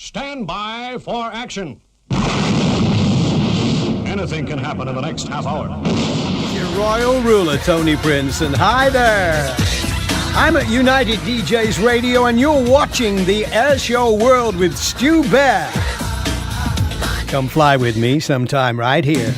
Stand by for action. Anything can happen in the next half hour. Your royal ruler, Tony Prince, and hi there. I'm at United DJs Radio, and you're watching the Air Show World with Stu Bear. Come fly with me sometime right here.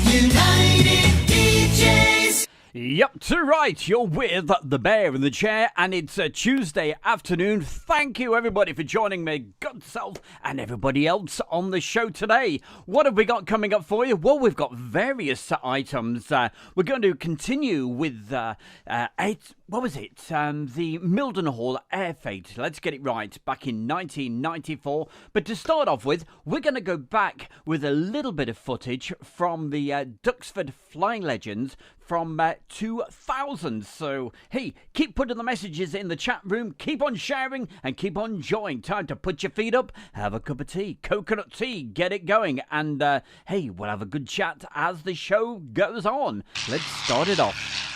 United DJs. Yep, too right. You're with the Bear in the chair, and it's a Tuesday afternoon. Thank you, everybody, for joining me, good self, and everybody else on the show today. What have we got coming up for you? Well, we've got various items. We're going to continue with the Mildenhall Airfete. Let's get it right. Back in 1994. But to start off with, we're going to go back with a little bit of footage from the Duxford Flying Legends from 2000. So, hey, keep putting the messages in the chat room, keep on sharing, and keep on enjoying. Time to put your feet up, have a cup of tea, coconut tea, get it going, and hey, we'll have a good chat as the show goes on. Let's start it off.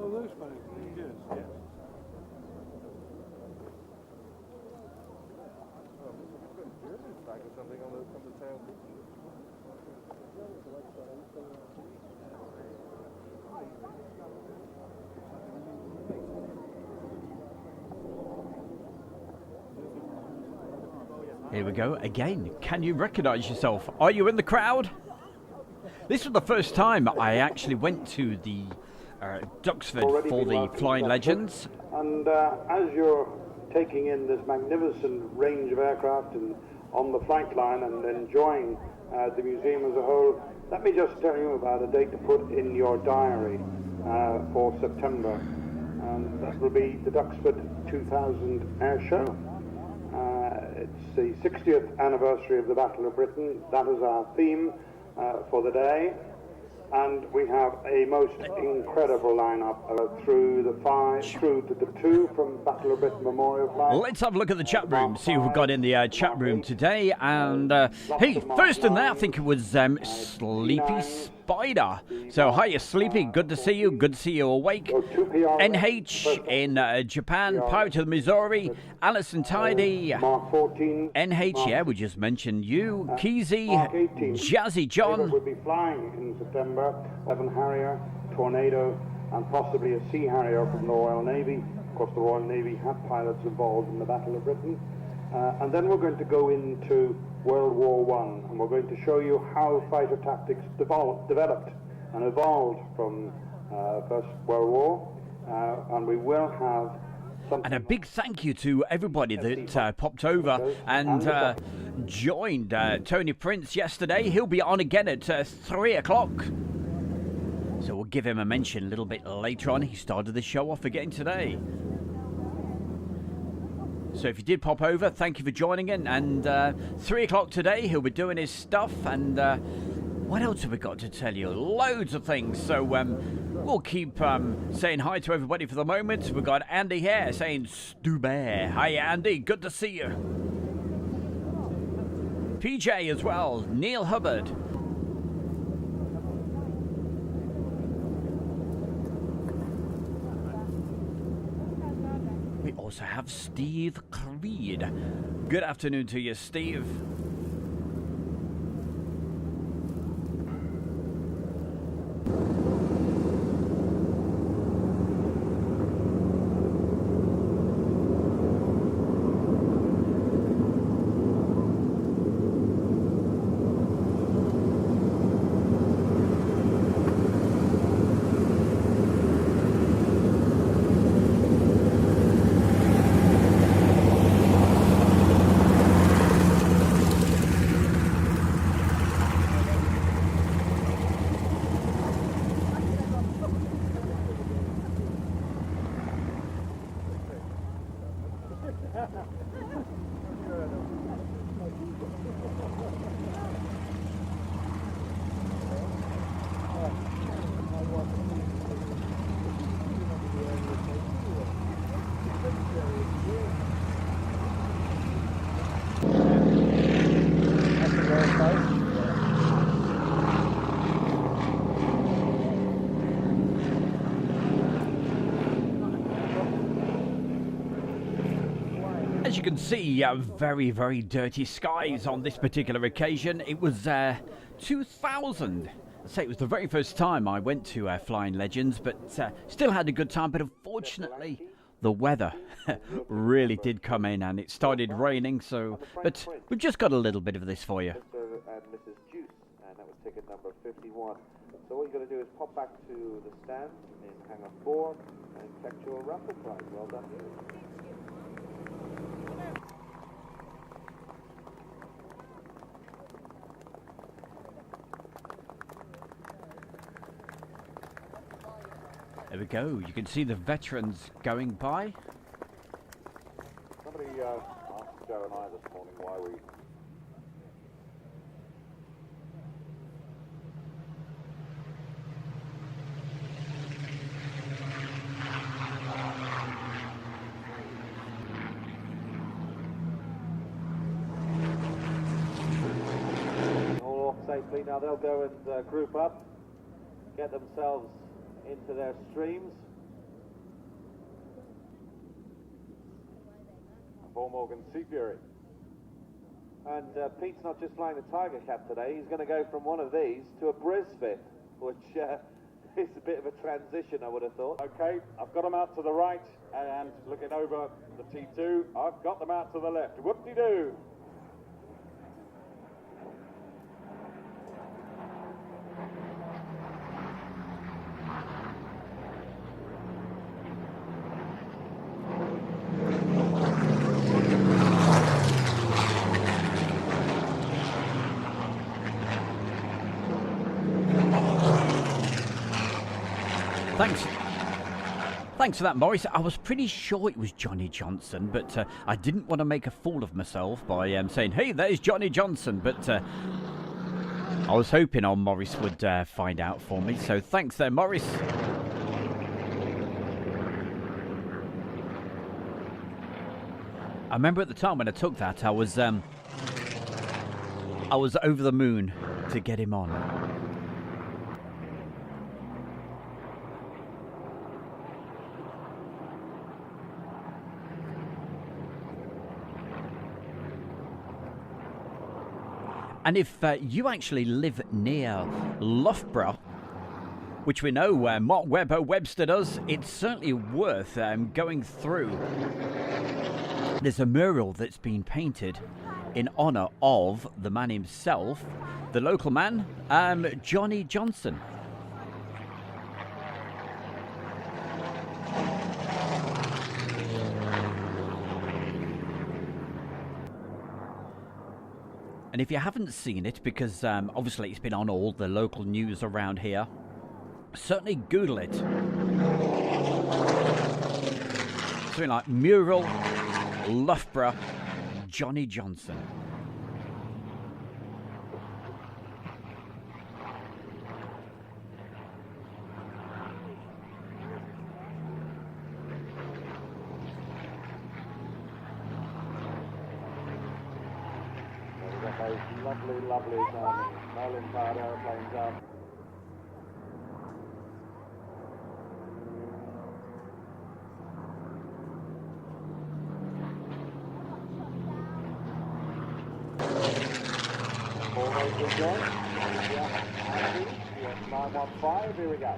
Oh, those funny. Yes, yes. Something on the tail. Here we go again. Can you recognize yourself? Are you in the crowd? This was the first time I actually went to the Duxford for the Flying Legends. And as you're taking in this magnificent range of aircraft and on the flight line and enjoying the museum as a whole, let me just tell you about a date to put in your diary for September. And that will be the Duxford 2000 Air Show. It's the 60th anniversary of the Battle of Britain. That is our theme for the day. And we have a most incredible lineup through to the two from Battle of Britain Memorial Flight. Let's have a look at the chat room, see who we've got in the chat room today. And hey, first in there, I think it was Sleepy Spider. So, hiya, Sleepy. Good to see you. Good to see you awake. NH in Japan. Pirate of the Missouri. Alison Tidy. NH, yeah, we just mentioned you. Keezy. Jazzy John. Will be flying in September. 7 Harrier, Tornado, and possibly a Sea Harrier from the Royal Navy. Of course, the Royal Navy had pilots involved in the Battle of Britain. And then we're going to go into World War I, and we're going to show you how fighter tactics developed and evolved from First World War. And we will have something. And a big thank you to everybody that popped over and joined Tony Prince yesterday. He'll be on again at 3 o'clock. So we'll give him a mention a little bit later on. He started the show off again today. So if you did pop over, thank you for joining in. And 3 o'clock today, he'll be doing his stuff. And what else have we got to tell you? Loads of things. So we'll keep saying hi to everybody for the moment. We've got Andy here saying Stu Bear. Hi, Andy. Good to see you. PJ as well. Neil Hubbard. We also have Steve Creed. Good afternoon to you, Steve. as you can see, very, very dirty skies on this particular occasion. It was 2000. I'd say it was the very first time I went to Flying Legends, but still had a good time. But unfortunately, the weather really did come in and it started raining. But we've just got a little bit of this for you. Mr. and Mrs. Juice, and that was ticket number 51. So what you're going to do is pop back to the stand in hangar 4 and collect your raffle prize. Well done. There we go. You can see the veterans going by. Somebody asked Joe and I this morning why we... All off safely. Now they'll go and group up, get themselves into their streams. Paul Morgan Sea Fury. And Pete's not just flying the Tiger Cap today, he's going to go from one of these to a Brisbane, which is a bit of a transition, I would have thought. Okay, I've got them out to the right and looking over the T2. I've got them out to the left. Whoop-de-doo. Thanks for that, Maurice. I was pretty sure it was Johnny Johnson, but I didn't want to make a fool of myself by saying, hey, there's Johnny Johnson. But I was hoping our Maurice would find out for me. So thanks there, Maurice. I remember at the time when I took that, I was over the moon to get him on. And if you actually live near Loughborough, which we know Mark Webster does, it's certainly worth going through. There's a mural that's been painted in honour of the man himself, the local man, Johnny Johnson. And if you haven't seen it, because obviously it's been on all the local news around here, certainly Google it. Something like mural, Loughborough, Johnny Johnson. Those lovely Merlin-powered aeroplanes up. All those good join. Yeah, 915, here we go.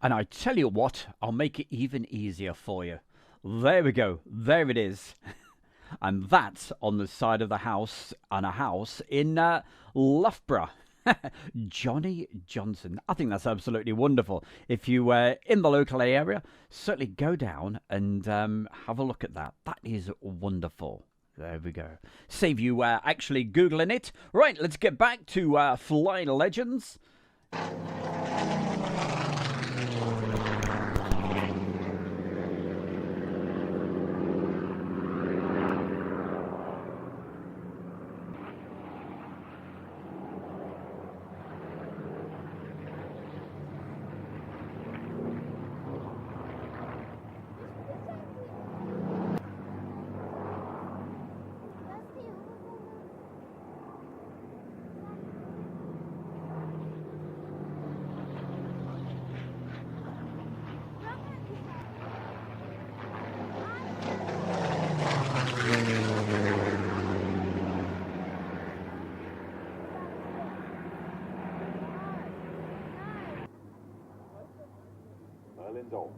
And I tell you what, I'll make it even easier for you. There we go. There it is. And that's on the side of the house, on a house in Loughborough. Johnny Johnson. I think that's absolutely wonderful. If you were in the local area, certainly go down and have a look at that. That is wonderful. There we go. Save you actually Googling it. Right, let's get back to Flying Legends. Mildenhall.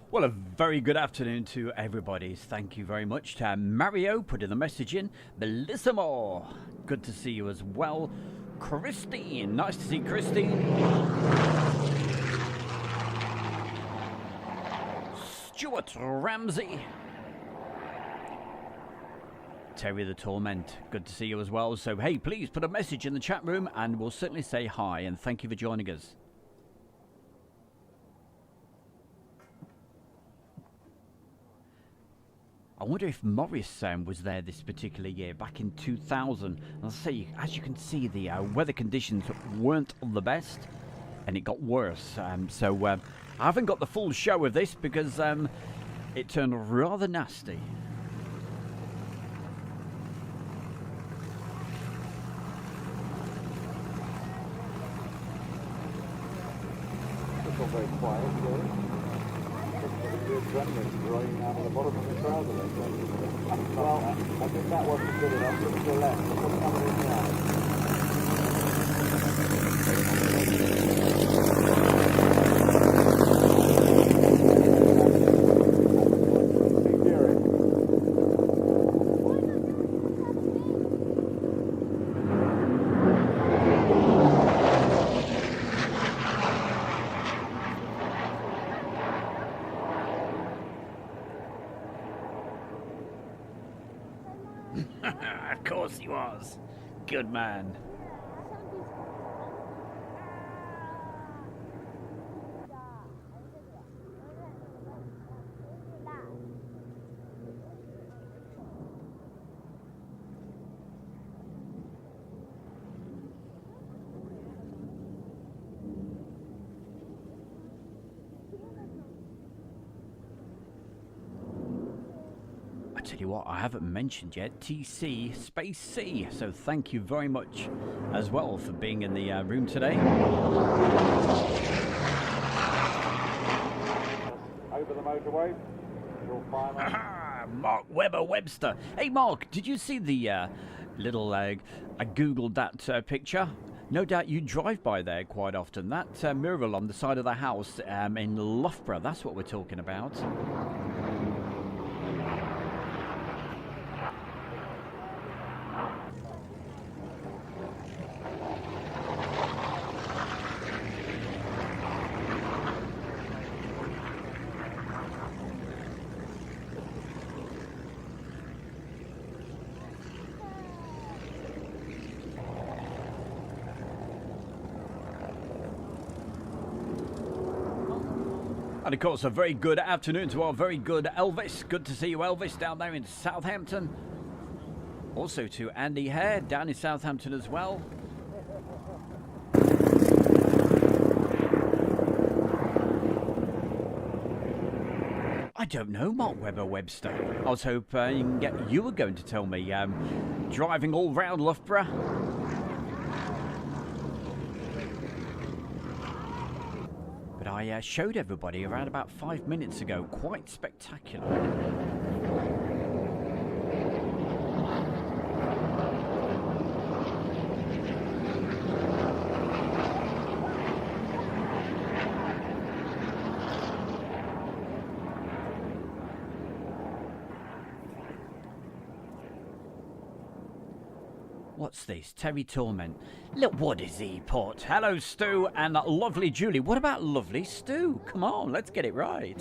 Well, a very good afternoon to everybody. Thank you very much to Mario putting the message in. Bellissimo, good to see you as well. Christine, nice to see Christine. Stuart Ramsey. Terry the Torment, good to see you as well. So, hey, please put a message in the chat room and we'll certainly say hi and thank you for joining us. I wonder if Morris was there this particular year, back in 2000. I'll say, as you can see, the weather conditions weren't the best, and it got worse. So I haven't got the full show of this because it turned rather nasty. It's all very quiet today. Growing out of the bottom of the trouser leg. Well, I think that wasn't good enough. Look to the left. What's coming in now? Of course he was. Good man. Tell you what, I haven't mentioned yet TC Space C, so thank you very much as well for being in the room today. Over the motorway, you'll find Mark Webber Webster. Hey Mark, did you see the little I googled that picture? No doubt you drive by there quite often. That mural on the side of the house in Loughborough, that's what we're talking about. And of course, a very good afternoon to our very good Elvis. Good to see you, Elvis, down there in Southampton. Also to Andy Hare, down in Southampton as well. I don't know, Mark Webber Webster. I was hoping you were going to tell me. Driving all round Loughborough. I showed everybody around about 5 minutes ago. Quite spectacular. What's this? Terry Torment. Look, what is he, Port? Hello, Stu, and lovely Julie. What about lovely Stu? Come on, let's get it right.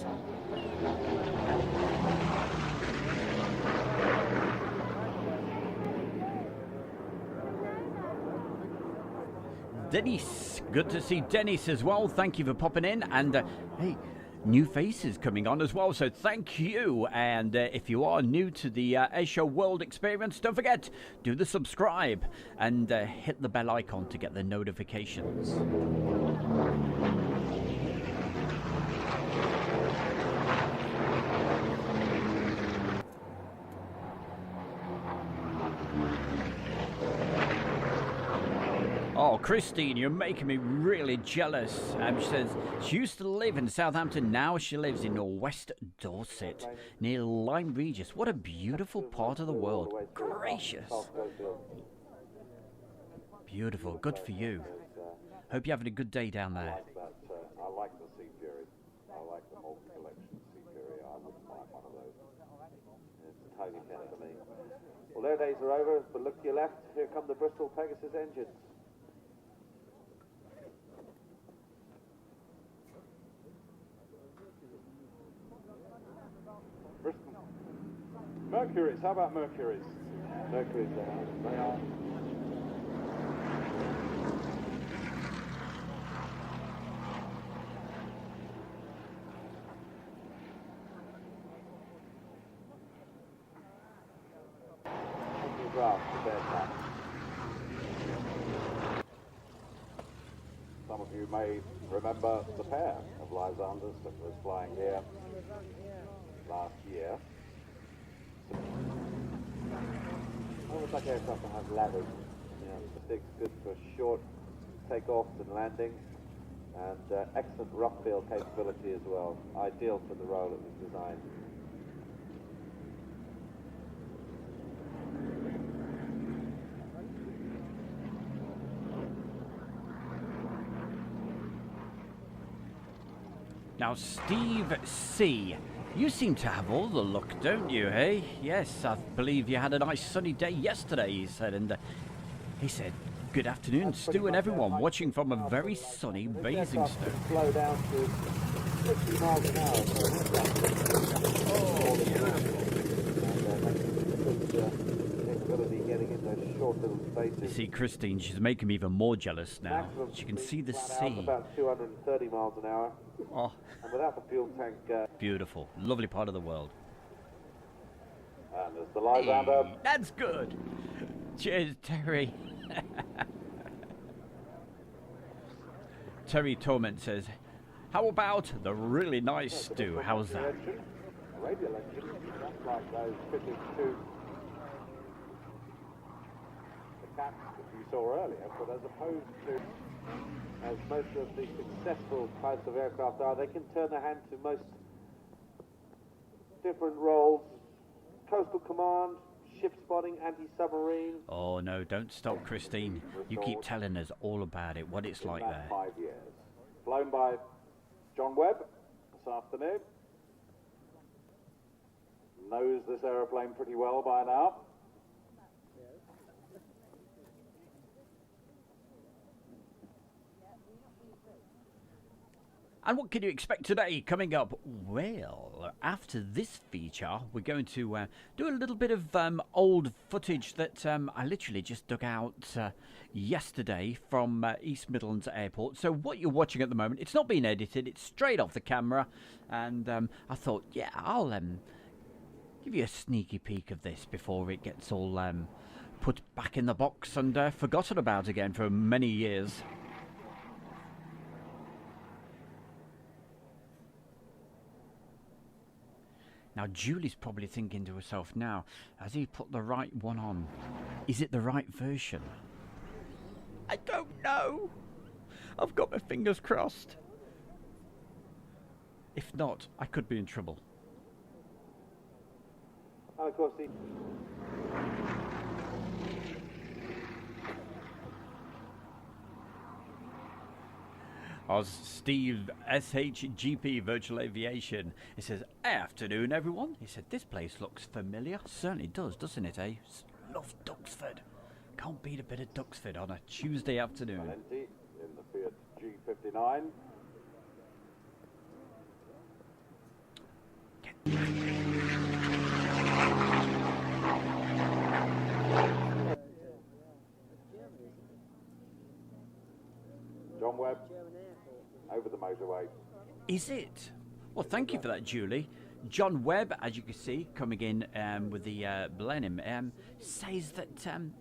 Dennis, good to see Dennis as well. Thank you for popping in. And hey, new faces coming on as well, so thank you. And if you are new to the Airshow World experience, don't forget, do the subscribe and hit the bell icon to get the notifications. Oh, Christine, you're making me really jealous. She says she used to live in Southampton. Now she lives in West Dorset, near Lyme Regis. What a beautiful part of the world. Gracious. Beautiful. Good for you. Hope you're having a good day down there. I like the Sea Fury. I like the multi-collection Sea Fury. I wouldn't mind one of those. It's a tiny pin for me. Well, their days are over, but look to your left. Here come the Bristol Pegasus engines. Mercury's, how about Mercury's? Mercury's there. They are. Some of you may remember the pair of Lysander that was flying here last year. I would like aircraft to have ladders. The stick's good for short takeoffs and landings, and excellent rough field capability as well. Ideal for the role it was designed. Now, Steve C., you seem to have all the luck, don't you, hey? Yes, I believe you had a nice sunny day yesterday, he said. And he said, good afternoon, Stu and everyone, watching from a very sunny Basingstoke. Slow down to 50 miles an hour. Oh, yeah. Capability getting in those short little spaces. You see, Christine, she's making me even more jealous now. She can see the sea. About 230 miles an hour. Oh. And without the fuel tank. Beautiful. Lovely part of the world. And there's the Lysander. Hey, that's good. Cheers, Terry. Terry Torment says, how about the really nice Stu? How's that? Radial engine, that's like those fitted to the caps that you saw earlier, but as opposed to, as most of the successful types of aircraft are, they can turn their hand to most different roles. Coastal command, ship spotting, anti-submarine. Oh no, don't stop, Christine. You keep telling us all about it, what it's like there. 5 years. Flown by John Webb this afternoon. Knows this aeroplane pretty well by now. And what can you expect today coming up? Well, after this feature, we're going to do a little bit of old footage that I literally just dug out yesterday from East Midlands Airport. So what you're watching at the moment, it's not been edited, it's straight off the camera. And I thought, yeah, I'll give you a sneaky peek of this before it gets all put back in the box and forgotten about again for many years. Now, Julie's probably thinking to herself now, has he put the right one on? Is it the right version? I don't know. I've got my fingers crossed. If not, I could be in trouble. And of course, the Steve SHGP Virtual Aviation. He says, afternoon, everyone. He said, this place looks familiar. Certainly does, doesn't it, eh? Love Duxford. Can't beat a bit of Duxford on a Tuesday afternoon. Valenti in the Fiat G59. John Webb over the motorway. Is it? Well, thank you for that, Julie. John Webb, as you can see, coming in with the Blenheim, says that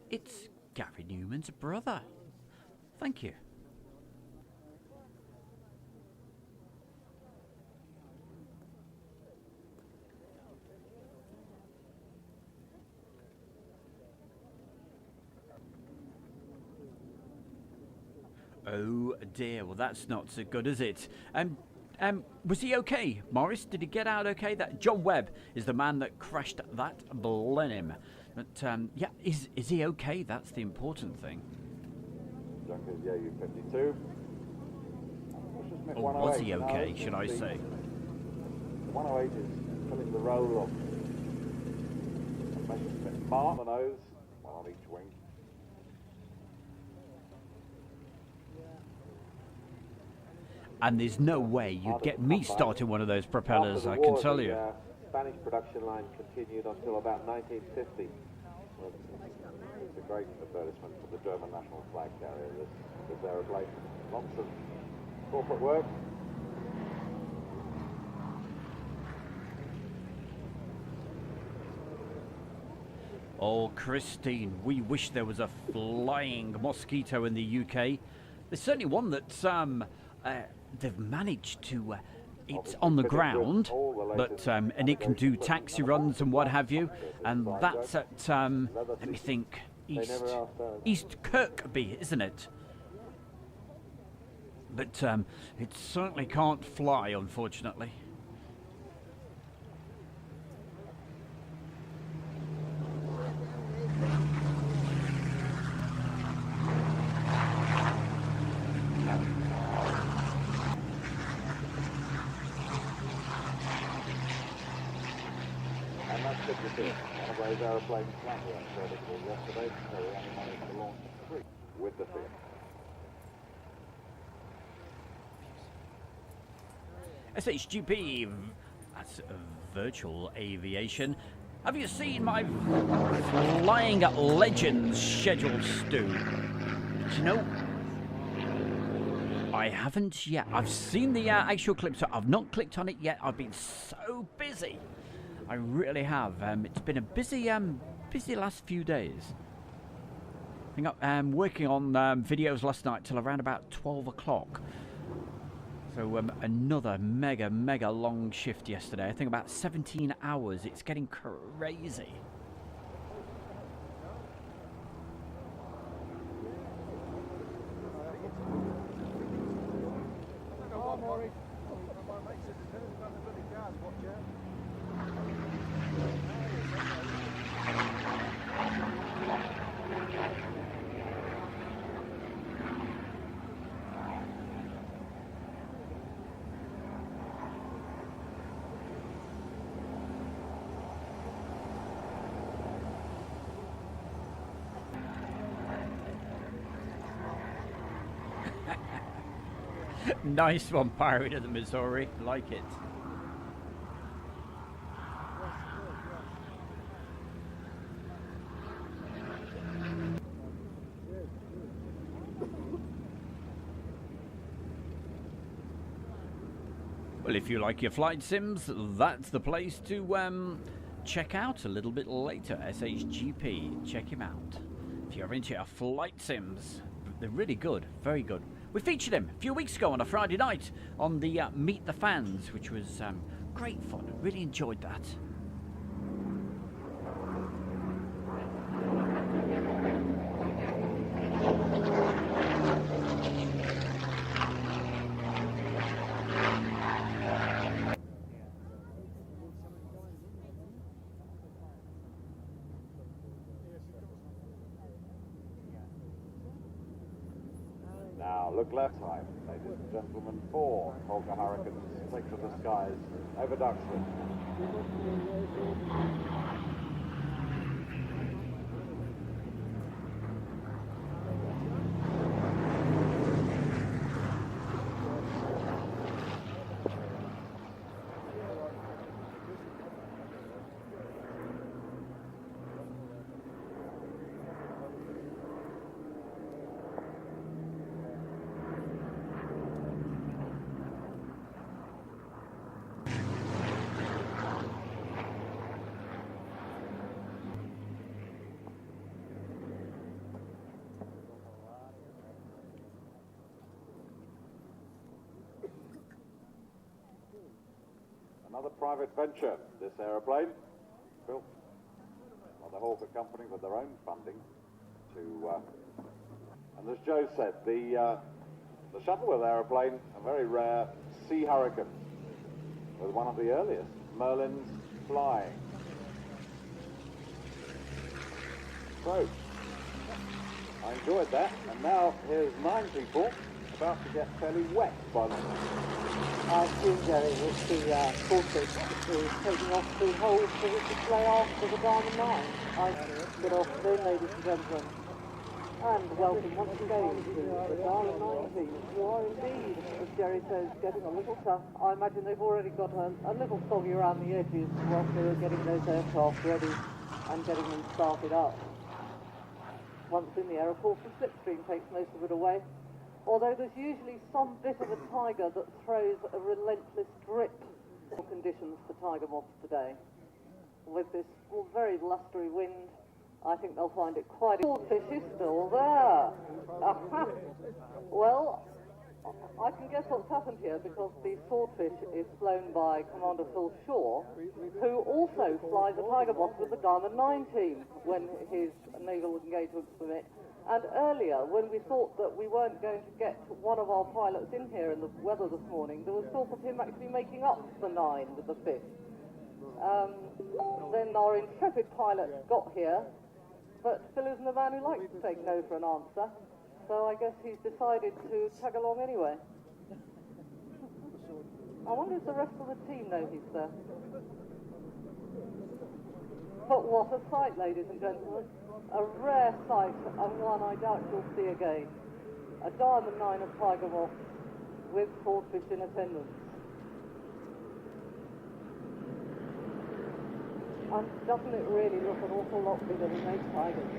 it's Gary Newman's brother. Thank you. Oh dear, well that's not so good, is it? Was he okay, Morris? Did he get out okay? That John Webb is the man that crashed that Blenheim. But yeah, is he okay? That's the important thing. Junkers, yeah, U52. Or was he okay, should I say? 108 is filling the role of Messerschmitt Mark on the nose, one on each wing. And there's no way you'd get me starting one of those propellers, I can tell you. The Spanish production line continued until about 1950. Well, it's a great advertisement for the German national flag carrier, this aeroplane. Lots of corporate work. Oh, Christine, we wish there was a flying Mosquito in the UK. There's certainly one that they've managed to. It's on the ground, but and it can do taxi runs and what have you. And that's at let me think, East Kirkby, isn't it? But it certainly can't fly, unfortunately. One of those aeroplanes flat vertical yesterday, so we only managed to launch 3 with the theatre. SHGP, that's virtual aviation. Have you seen my Flying Legends schedule, Stu? Do you know? I haven't yet. I've seen the actual clip, so I've not clicked on it yet. I've been so busy. I really have. It's been a busy last few days. I think I'm working on videos last night till around about 12 o'clock. So another mega long shift yesterday. I think about 17 hours. It's getting crazy. Nice one, Pirate of the Missouri. Like it. Well, if you like your flight sims, that's the place to check out a little bit later. SHGP, check him out. If you're into your flight sims, they're really good, very good. We featured him a few weeks ago on a Friday night on the Meet the Fans, which was great fun. Really enjoyed that. Now look left side, ladies and gentlemen, 4 Hawker Hurricanes take to the skies over Duxford. Another private venture, this aeroplane, built by the Hawker Company with their own funding to, and as Joe said, the Shuttleworth aeroplane, a very rare Sea Hurricane, with one of the earliest Merlins flying. So, I enjoyed that, and now here's 9 people about to get fairly wet by the I assume, Jerry, that the portrait is taking off the hole for the display after the Diamond 9. Good afternoon, ladies and gentlemen, and welcome once again to the Diamond 19. You are indeed, as Jerry says, getting a little tough. I imagine they've already got a little soggy around the edges whilst they were getting those aircraft ready and getting them started up. Once in the air, of course, the slipstream takes most of it away. Although there's usually some bit of a tiger that throws a relentless drip of conditions for tiger moths today. With this very blustery wind, I think they'll find it quite... Swordfish is still there. Aha. Well, I can guess what's happened here because the Swordfish is flown by Commander Phil Shaw, who also flies a tiger moth with the Diamond 9 team when his naval engagements permit. And earlier, when we thought that we weren't going to get one of our pilots in here in the weather this morning, there was talk of him actually making up the 9 with the 5th. Then our intrepid pilot got here, but Phil isn't a man who likes to take no for an answer, so I guess he's decided to tag along anyway. I wonder if the rest of the team know he's there. But what a sight, ladies and gentlemen. A rare sight, and one I doubt you'll see again. A Diamond 9 of tiger moth with swordfish in attendance. And doesn't it really look an awful lot bigger than most tigers?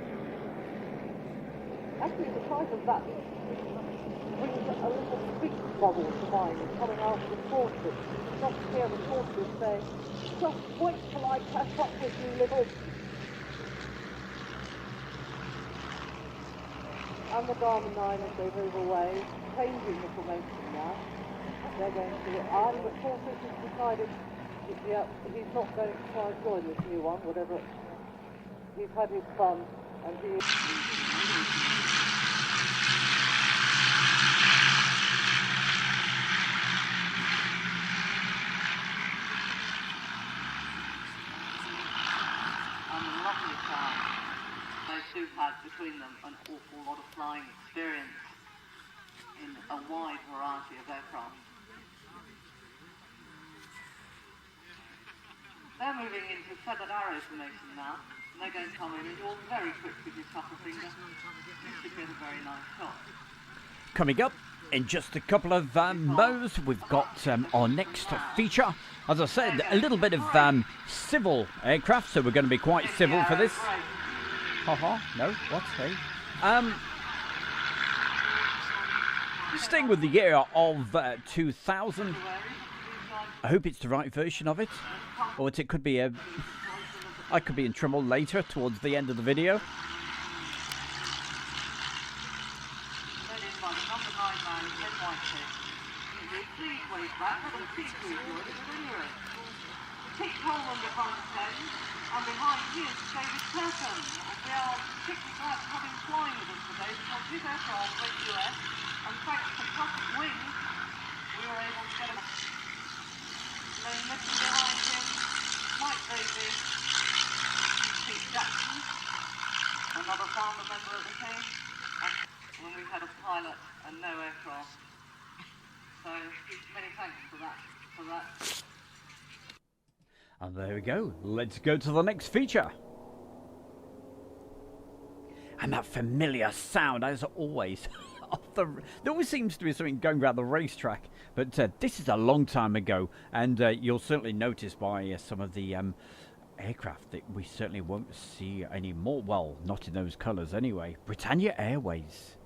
Actually, the size of that brings a little speech bubble to mind coming out of the swordfish. Just hear the swordfish say, "Just wait till I catch up with you, little..." And the Diamond 9, as they move away, changing the formation now. They're going to... And the swordfish has decided, yeah, he's not going to try and join this new one, whatever. He's had his fun, and he... lovely sound. Those two had between them an awful lot of flying experience in a wide variety of aircraft. They're moving into feathered arrow formation now, and they're going to come in and you'll very quickly with your upper finger. You should get a very nice shot. Coming up in just a couple of mows, we've got our next feature. As I said, a little bit of civil aircraft, so we're going to be quite civil for this. No, what's hey? Staying with the year of 2000. I hope it's the right version of it, or it could be I could be in trouble later towards the end of the video. Pete Coleman behind the tent, and behind you is David Turton. We are particularly glad to have him flying with us today because his aircraft went US, and thanks to perfect wings, we were able to get him. Then looking behind him, Mike Davey, Pete Jackson, another farmer member of the team, and when we had a pilot and no aircraft. So many thanks for that. And there we go. Let's go to the next feature. And that familiar sound, as always. There always seems to be something going around the racetrack. But this is a long time ago. And you'll certainly notice by some of the aircraft that we certainly won't see anymore. Well, not in those colours anyway. Britannia Airways.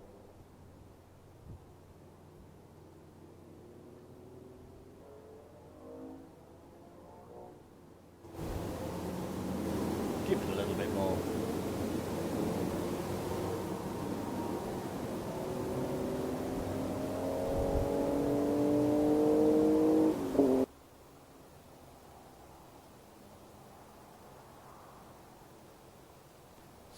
Give it a little bit more.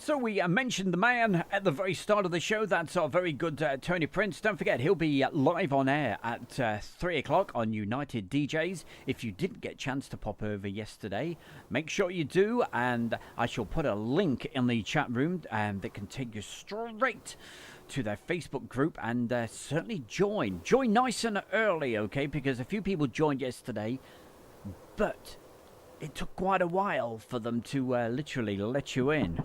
So we mentioned the man at the very start of the show. That's our very good Tony Prince. Don't forget, he'll be live on air at 3 o'clock on United DJs. If you didn't get a chance to pop over yesterday, make sure you do. And I shall put a link in the chat room that can take you straight to their Facebook group, and certainly join nice and early, okay, because a few people joined yesterday, but it took quite a while for them to literally let you in.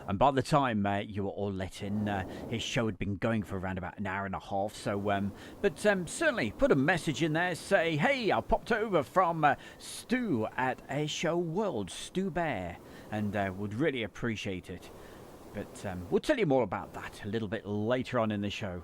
And by the time you were all let in, his show had been going for around about an hour and a half. So, but certainly put a message in there. Say, hey, I popped over from Stu at Airshow World, Stu Bear, and would really appreciate it. But we'll tell you more about that a little bit later on in the show.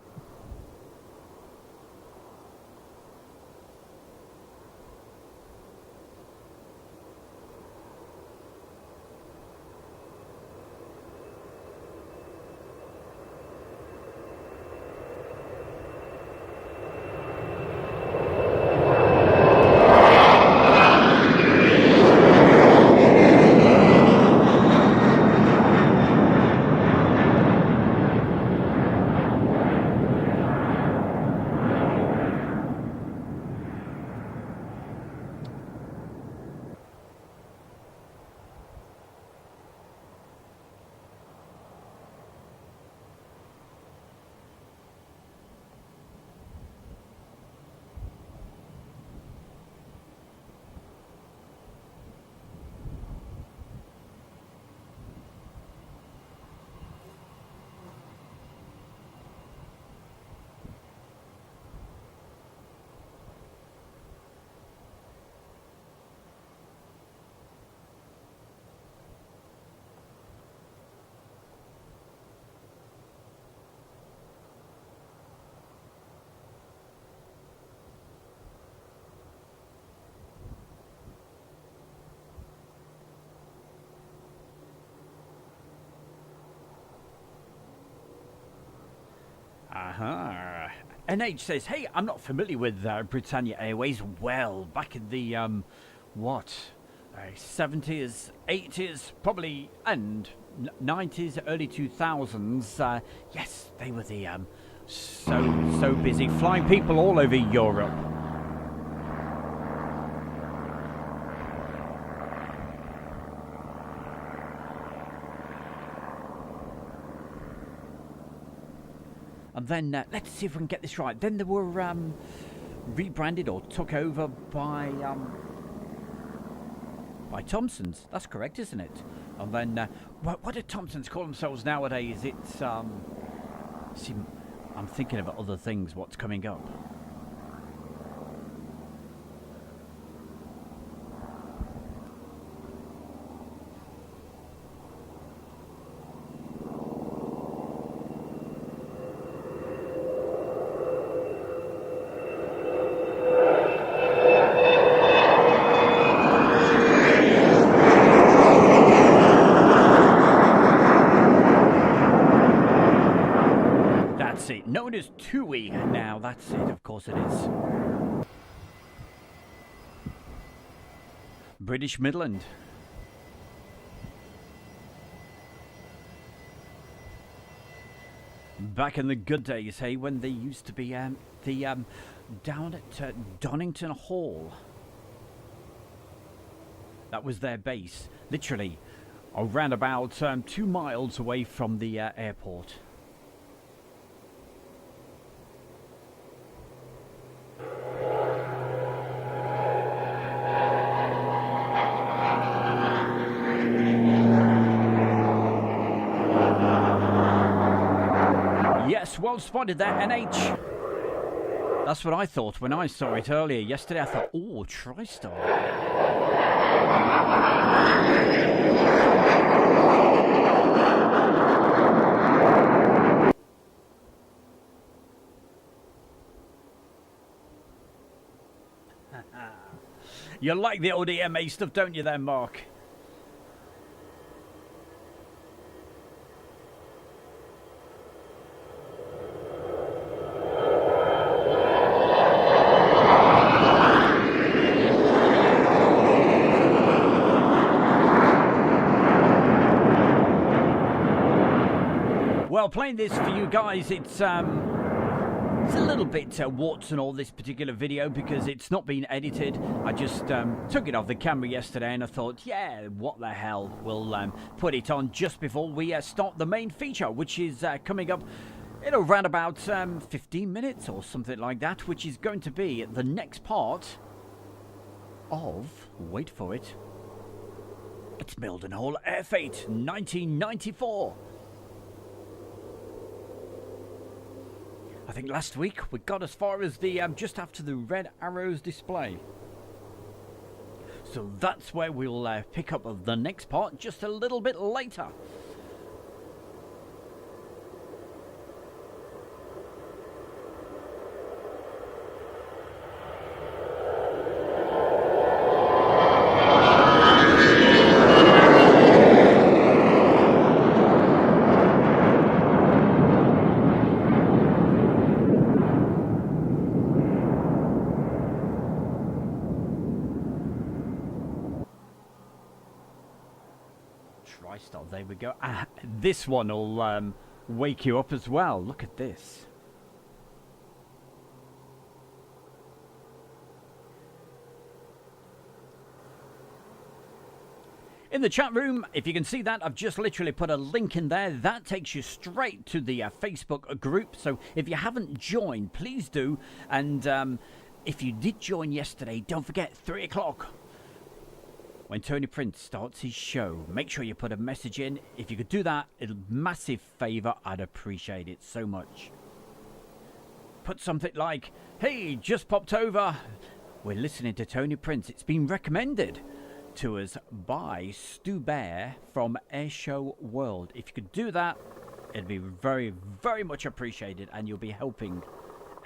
NH says, hey, I'm not familiar with Britannia Airways. Well, back in the, 70s, 80s, probably, and 90s, early 2000s, yes, they were the, so busy, flying people all over Europe. And then, let's see if we can get this right. Then they were rebranded or took over by Thompson's. That's correct, isn't it? And then, what do Thompson's call themselves nowadays? It's, see, I'm thinking of other things, what's coming up. Known as TUI now, that's it, of course it is. British Midland. Back in the good days, hey, when they used to be down at Donington Hall. That was their base, literally around about 2 miles away from the airport. Yes, well spotted there, NH. That's what I thought when I saw it earlier yesterday. I thought, oh, TriStar. You like the old EMA stuff, don't you there, Mark? Well, playing this for you guys, it's a little bit warts and all, this particular video, because it's not been edited. I just took it off the camera yesterday and I thought, yeah, what the hell, we'll put it on just before we start the main feature, which is coming up in around about 15 minutes or something like that, which is going to be the next part of, wait for it, it's Mildenhall Airfete 1994. I think last week we got as far as the just after the red arrows display. So that's where we'll pick up the next part just a little bit later. TriStar, there we go. This one will wake you up as well. Look at this. In the chat room, if you can see that, I've just literally put a link in there. That takes you straight to the Facebook group. So if you haven't joined, please do. And if you did join yesterday, don't forget, 3 o'clock. When Tony Prince starts his show, make sure you put a message in. If you could do that, it'll massive favour. I'd appreciate it so much. Put something like, hey, just popped over. We're listening to Tony Prince. It's been recommended to us by Stu Bear from Airshow World. If you could do that, it'd be very, very much appreciated, and you'll be helping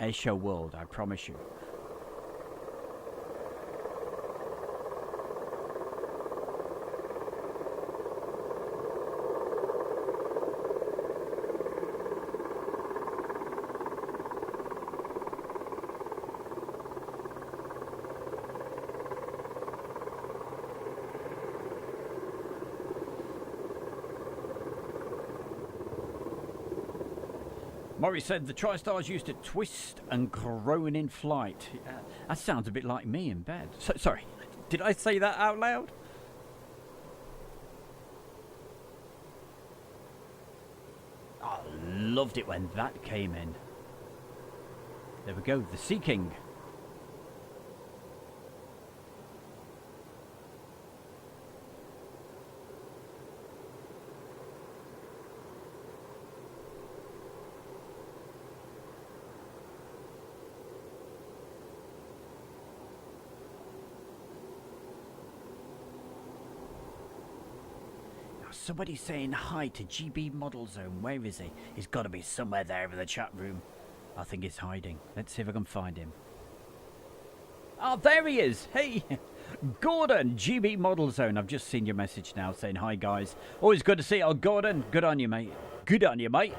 Airshow World, I promise you. Maury said the TriStars used to twist and groan in flight. That sounds a bit like me in bed. Sorry, did I say that out loud? I loved it when that came in. There we go, the Sea King. Somebody's saying hi to GB Model Zone. Where is he? He's got to be somewhere there in the chat room. I think he's hiding. Let's see if I can find him. Oh, there he is. Hey, Gordon, GB Model Zone. I've just seen your message now saying hi, guys. Always good to see you. Oh, Gordon, good on you, mate. Good on you, mate.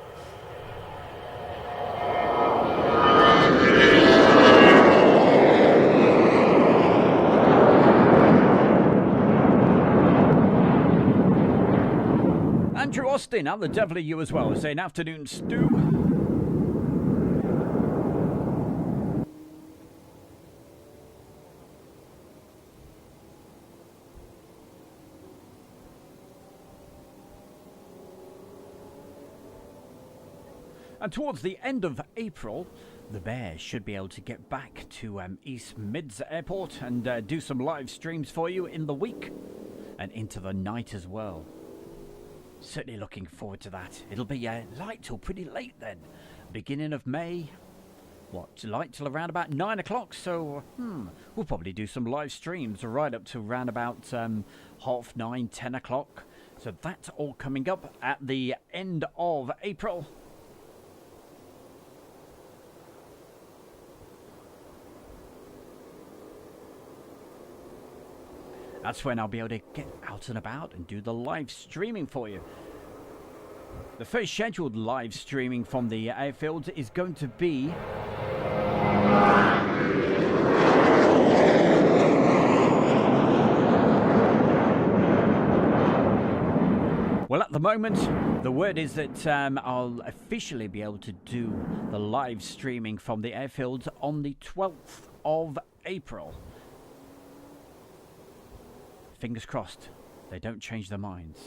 Andrew Austin, how the devil are you as well? Saying afternoon, Stu. And towards the end of April, the Bear should be able to get back to East Mids Airport and do some live streams for you in the week and into the night as well. Certainly looking forward to that. It'll be light till pretty late then. Beginning of May. What, light till around about 9 o'clock? So, we'll probably do some live streams right up to around about 9:30, 10 o'clock. So that's all coming up at the end of April. That's when I'll be able to get out and about and do the live streaming for you. The first scheduled live streaming from the airfield is going to be... Well, at the the moment, the word is that I'll officially be able to do the live streaming from the airfields on the 12th of April. Fingers crossed, they don't change their minds.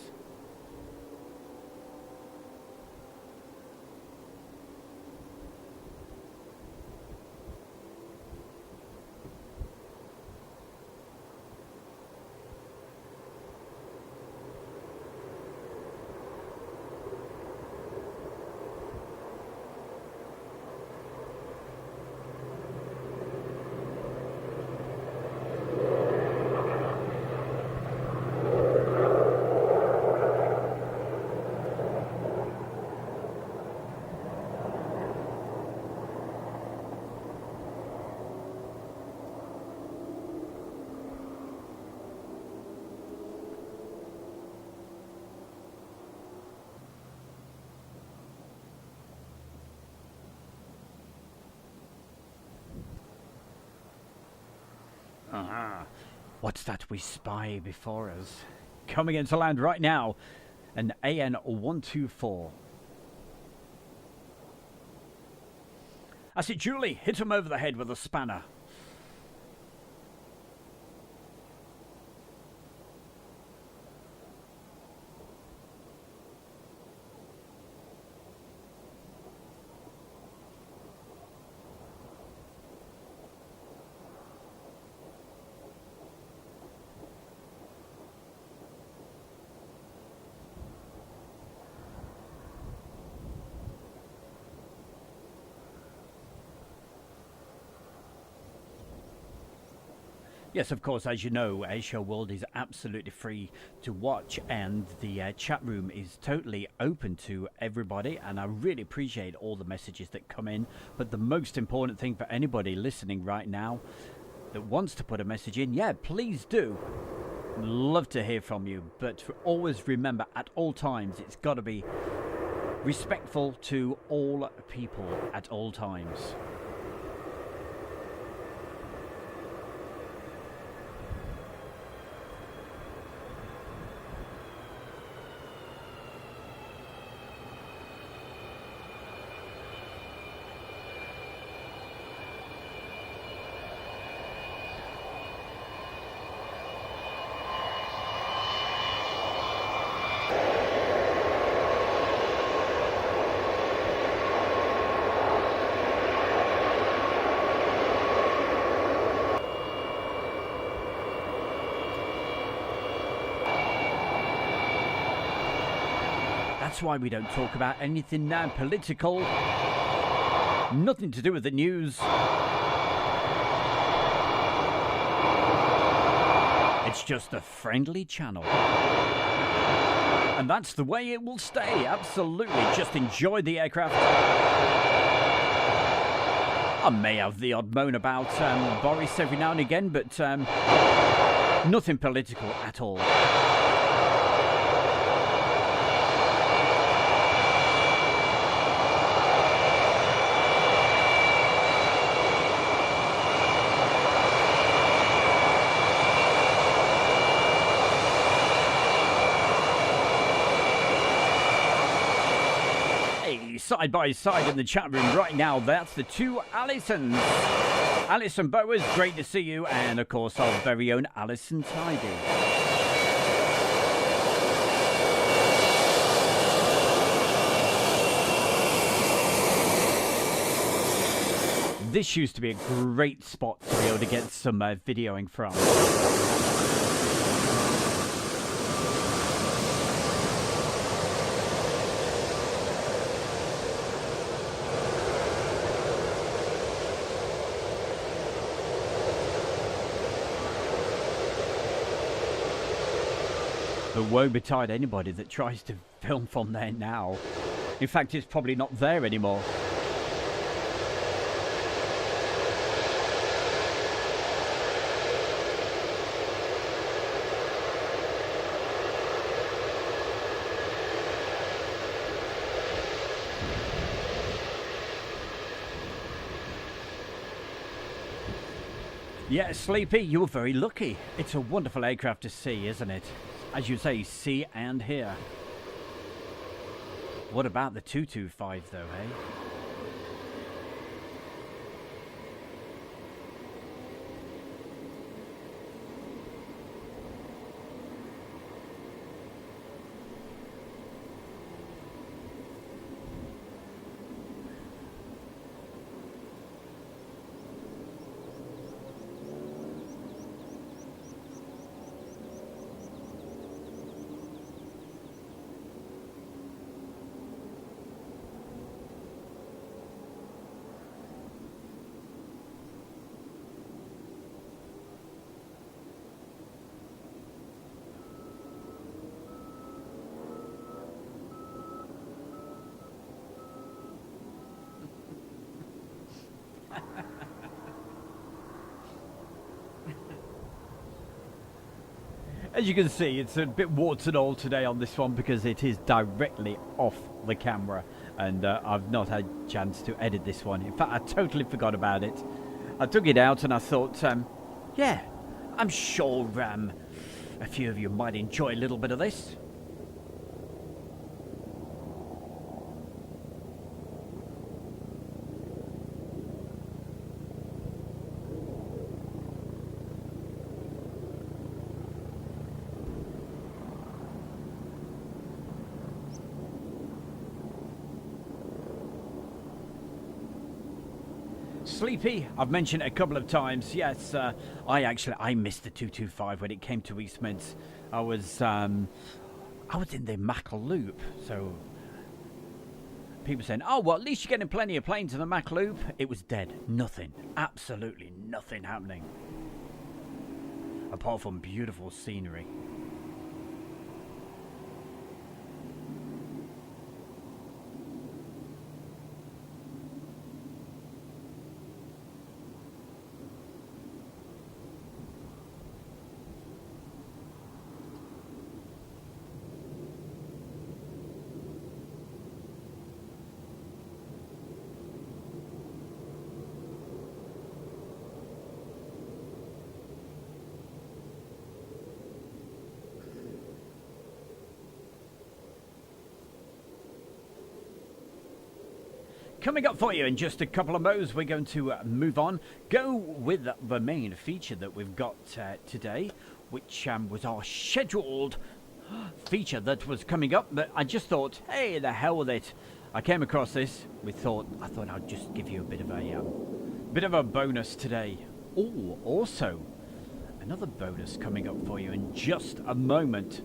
What's that we spy before us? Coming into land right now, an AN-124. I see Julie, hit him over the head with a spanner. Yes, of course, as you know, Airshow World is absolutely free to watch, and the chat room is totally open to everybody, and I really appreciate all the messages that come in. But the most important thing for anybody listening right now that wants to put a message in, yeah, please do. Love to hear from you, but always remember, at all times, it's got to be respectful to all people at all times. That's why we don't talk about anything now political. Nothing to do with the news. It's just a friendly channel. And that's the way it will stay. Absolutely. Just enjoy the aircraft. I may have the odd moan about Boris every now and again, but nothing political at all. Side by side in the chat room right now, that's the two Alisons. Alison Bowers, great to see you, and of course our very own Alison Tidy. This used to be a great spot to be able to get some videoing from. But woe betide anybody that tries to film from there now. In fact, it's probably not there anymore. Yeah, Sleepy, you're very lucky. It's a wonderful aircraft to see, isn't it? As you say, see and hear. What about the 225 though, hey? As you can see, it's a bit warts and all today on this one because it is directly off the camera, and I've not had a chance to edit this one. In fact, I totally forgot about it. I took it out and I thought, yeah, I'm sure a few of you might enjoy a little bit of this. Sleepy, I've mentioned it a couple of times. Yes, I missed the 225 when it came to East Mids. I was in the Mackle Loop, so people saying, "Oh, well, at least you're getting plenty of planes in the Mackle Loop." It was dead, nothing, absolutely nothing happening, apart from beautiful scenery. Coming up for you in just a couple of mows, we're going to move on, go with the main feature that we've got today, which was our scheduled feature that was coming up. But I just thought, hey, the hell with it. I came across this. I thought I'd just give you a bit of a bonus today. Oh, also another bonus coming up for you in just a moment.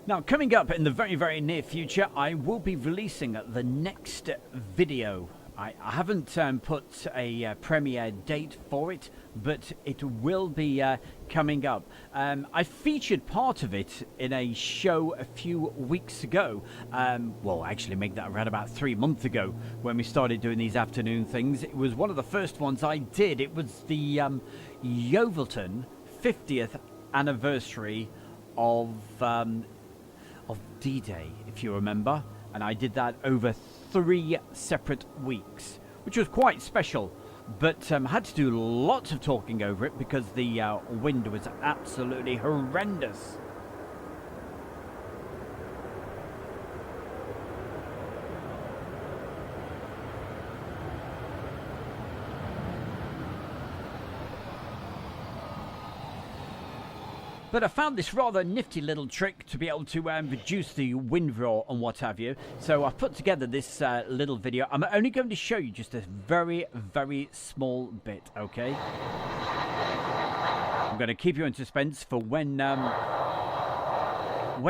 Now, coming up in the very, very near future, I will be releasing the next video. I haven't put a premiere date for it, but it will be coming up. I featured part of it in a show a few weeks ago. Well, actually, make that around about 3 months ago when we started doing these afternoon things. It was one of the first ones I did. It was the Yeovilton 50th anniversary of D-Day, if you remember, and I did that over 3 separate weeks, which was quite special, but had to do lots of talking over it because the wind was absolutely horrendous. But I found this rather nifty little trick to be able to reduce the wind roar and what have you. So I've put together this little video. I'm only going to show you just a very, very small bit, okay? I'm going to keep you in suspense for when I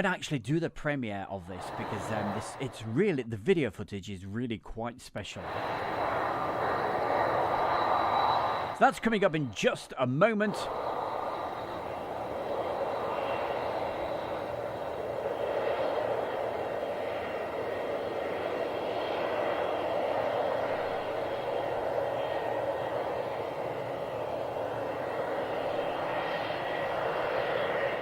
actually do the premiere of this, because it's really, the video footage is really quite special. So that's coming up in just a moment.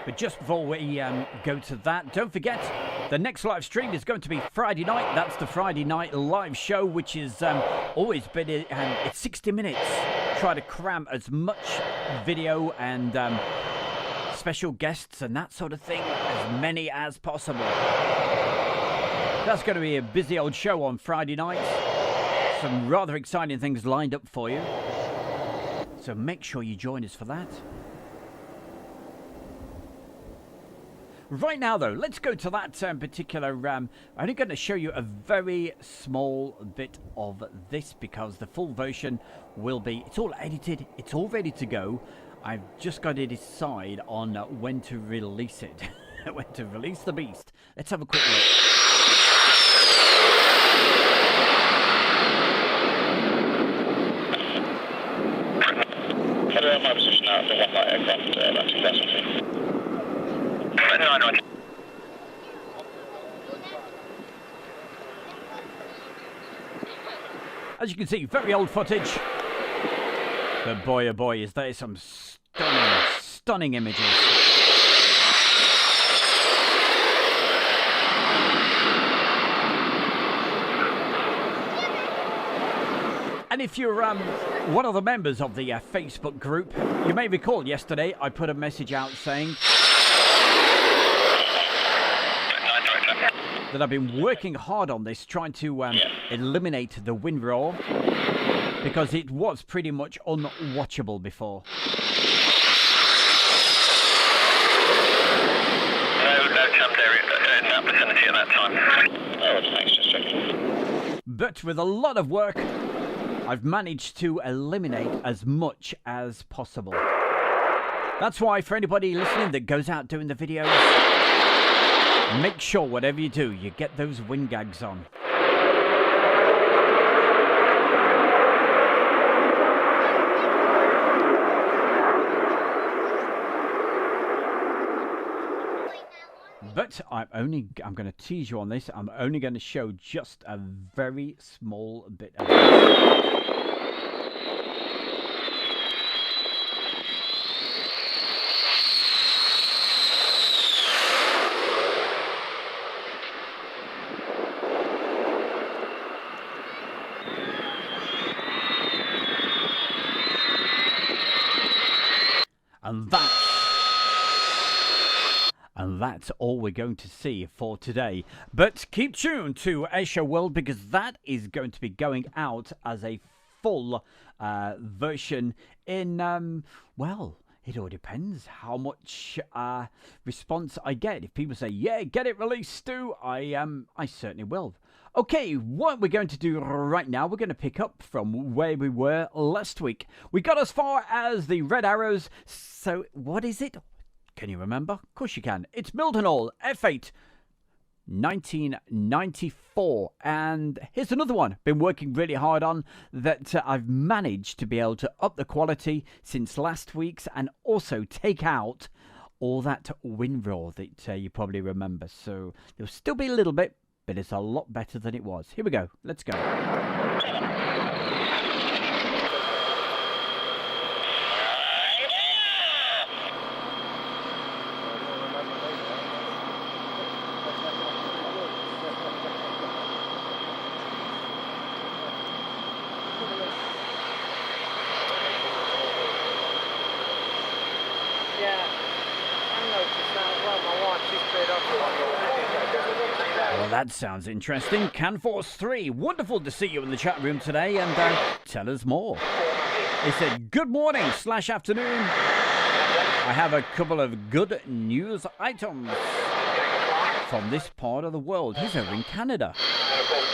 But just before we go to that, don't forget The next live stream is going to be Friday night. That's the Friday night live show, which is always been it's 60 minutes. Try to cram as much video and special guests and that sort of thing, as many as possible. That's going to be a busy old show on Friday night. Some rather exciting things lined up for you. So make sure you join us for that. Right now, though, let's go to that particular... I'm only going to show you a very small bit of this because the full version will be... It's all edited. It's all ready to go. I've just got to decide on when to release it. When to release the beast. Let's have a quick look. My position now, the one light aircraft, about 2,000 feet. As you can see, very old footage. But boy, oh boy, is there some stunning images. And if you're one of the members of the Facebook group, you may recall yesterday I put a message out saying that I've been working hard on this, trying to eliminate the wind roar, because it was pretty much unwatchable before. No jump area in that vicinity at that time. Oh, thanks, just checking. But with a lot of work, I've managed to eliminate as much as possible. That's why for anybody listening that goes out doing the videos, make sure whatever you do, you get those wind gags on. But I'm going to tease you on this. I'm only going to show just a very small bit of it. And that's all we're going to see for today. But keep tuned to Airshow World, because that is going to be going out as a full version in, well, it all depends how much response I get. If people say, yeah, get it released, Stu, I certainly will. Okay, what we're going to do right now, we're going to pick up from where we were last week. We got as far as the Red Arrows. So what is it? Can you remember? Of course you can. It's Mildenhall, Airfete, 1994. And here's another one been working really hard on that I've managed to be able to up the quality since last week's, and also take out all that wind roar that you probably remember. So there'll still be a little bit, but it's a lot better than it was. Here we go. Let's go. Well, that sounds interesting. CanForce 3, wonderful to see you in the chat room today, and tell us more. He said, good morning / afternoon. I have a couple of good news items from this part of the world. He's over in Canada. And of course,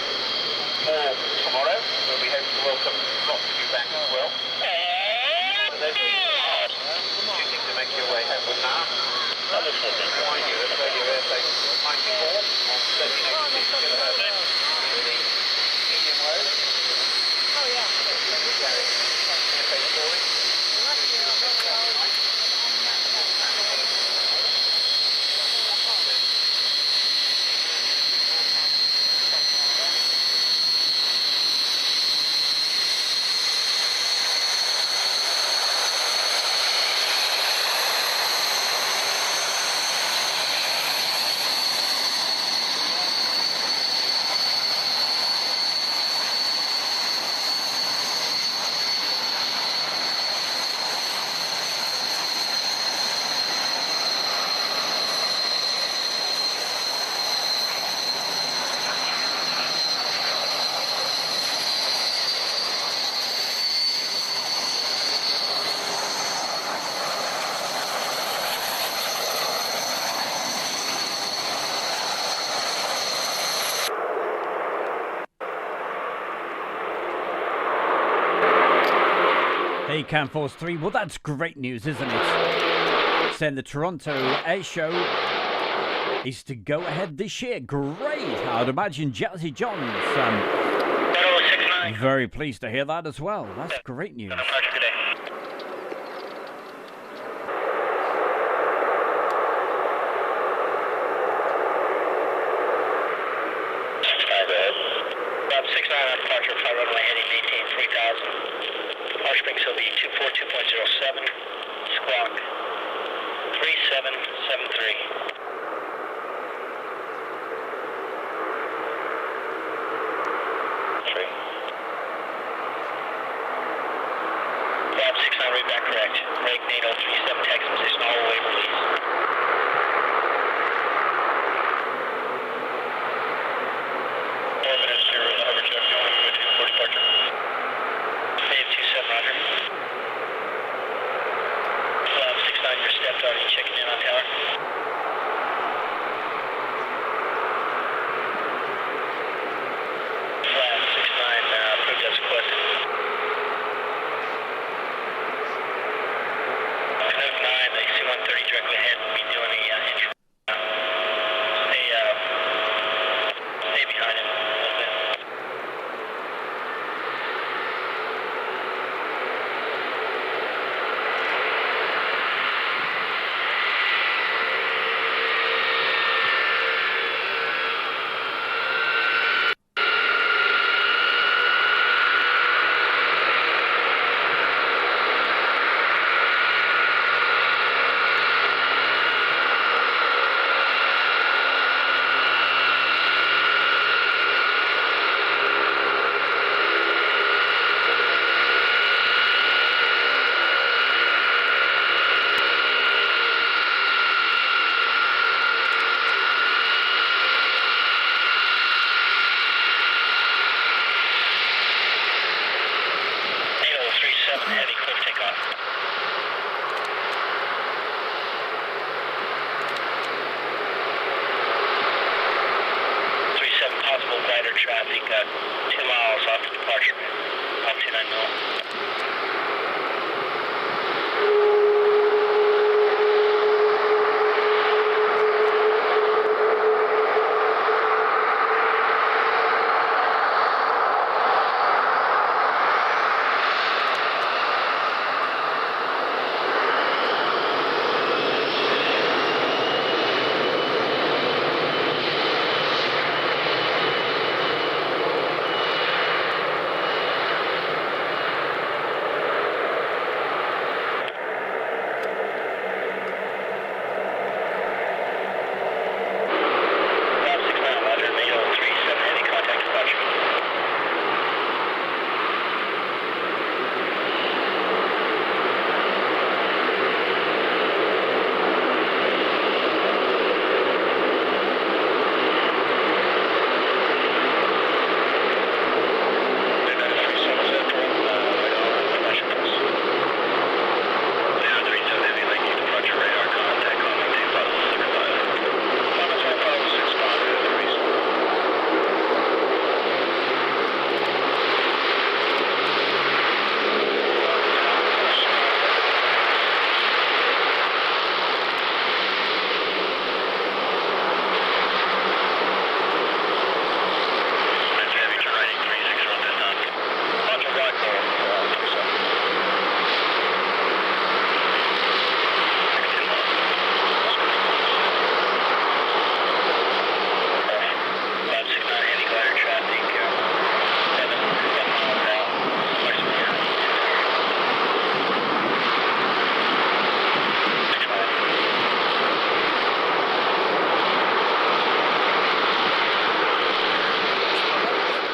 tomorrow, we'll be hoping to welcome lots of you back as well. And those you think to make your way homeward now. Remind you that Radio Airfete 94 on 1386 kilohertz in the medium wave. Oh yeah. Airfete story. ACAM Force 3. Well, that's great news, isn't it? Saying the Toronto Air Show is to go ahead this year. Great. I'd imagine Jazzy John's very pleased to hear that as well. That's great news.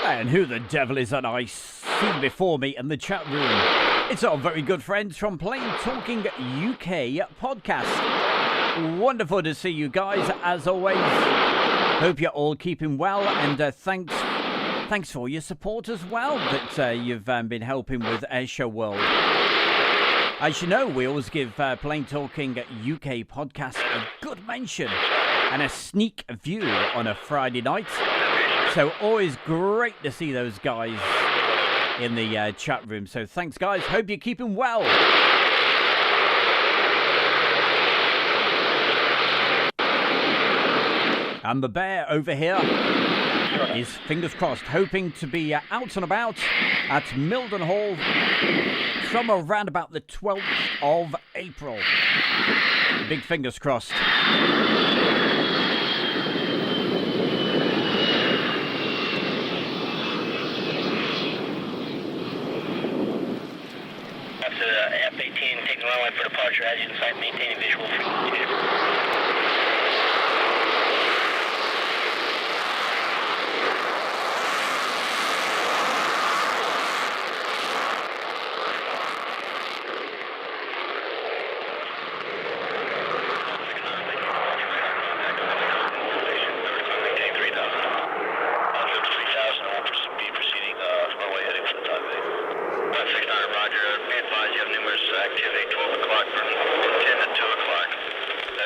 And who the devil is that I see before me in the chat room? It's our very good friends from Plain Talking UK podcast. Wonderful to see you guys, as always. Hope you're all keeping well, and thanks for your support as well that you've been helping with Airshow World. As you know, we always give Plain Talking UK podcast a good mention and a sneak view on a Friday night. So always great to see those guys in the chat room. So thanks, guys. Hope you're keeping well. And the bear over here is, fingers crossed, hoping to be out and about at Mildenhall from around about the 12th of April. Big fingers crossed. After F-18 taking runway for departure, as you can sight, maintaining visual frequency.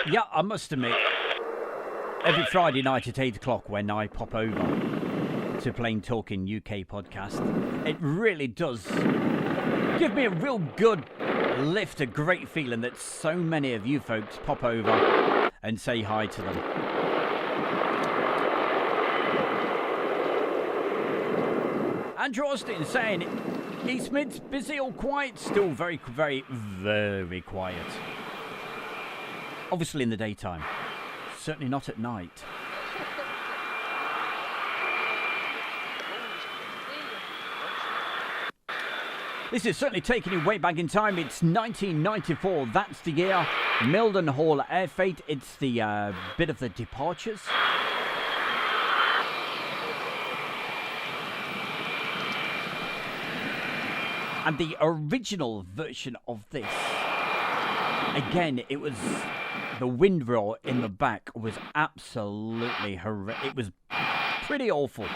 Yeah, I must admit, every Friday night at 8 o'clock when I pop over to Plain Talking UK podcast, it really does give me a real good lift, a great feeling that so many of you folks pop over and say hi to them. Andrew Austin saying, East Mid's busy or quiet? Still very, very, very quiet. Obviously in the daytime. Certainly not at night. This is certainly taking you way back in time. It's 1994. That's the year. Mildenhall Airfete. It's the bit of the departures. And the original version of this, again, it was, the wind roar in the back was absolutely horrific. It was pretty awful.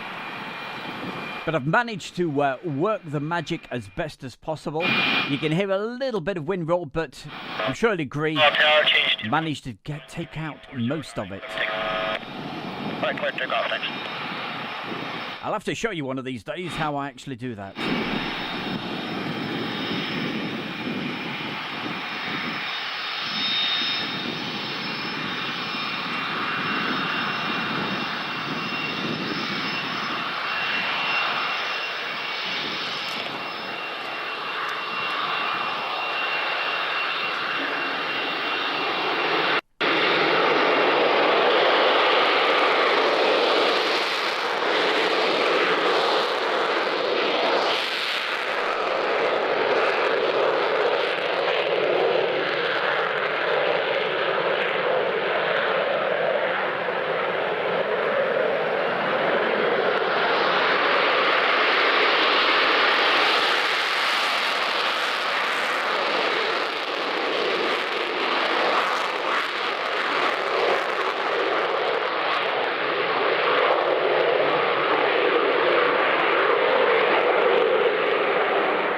But I've managed to work the magic as best as possible. You can hear a little bit of wind roar, but I'm sure you'll agree, managed to take out most of it. I'll have to show you one of these days how I actually do that.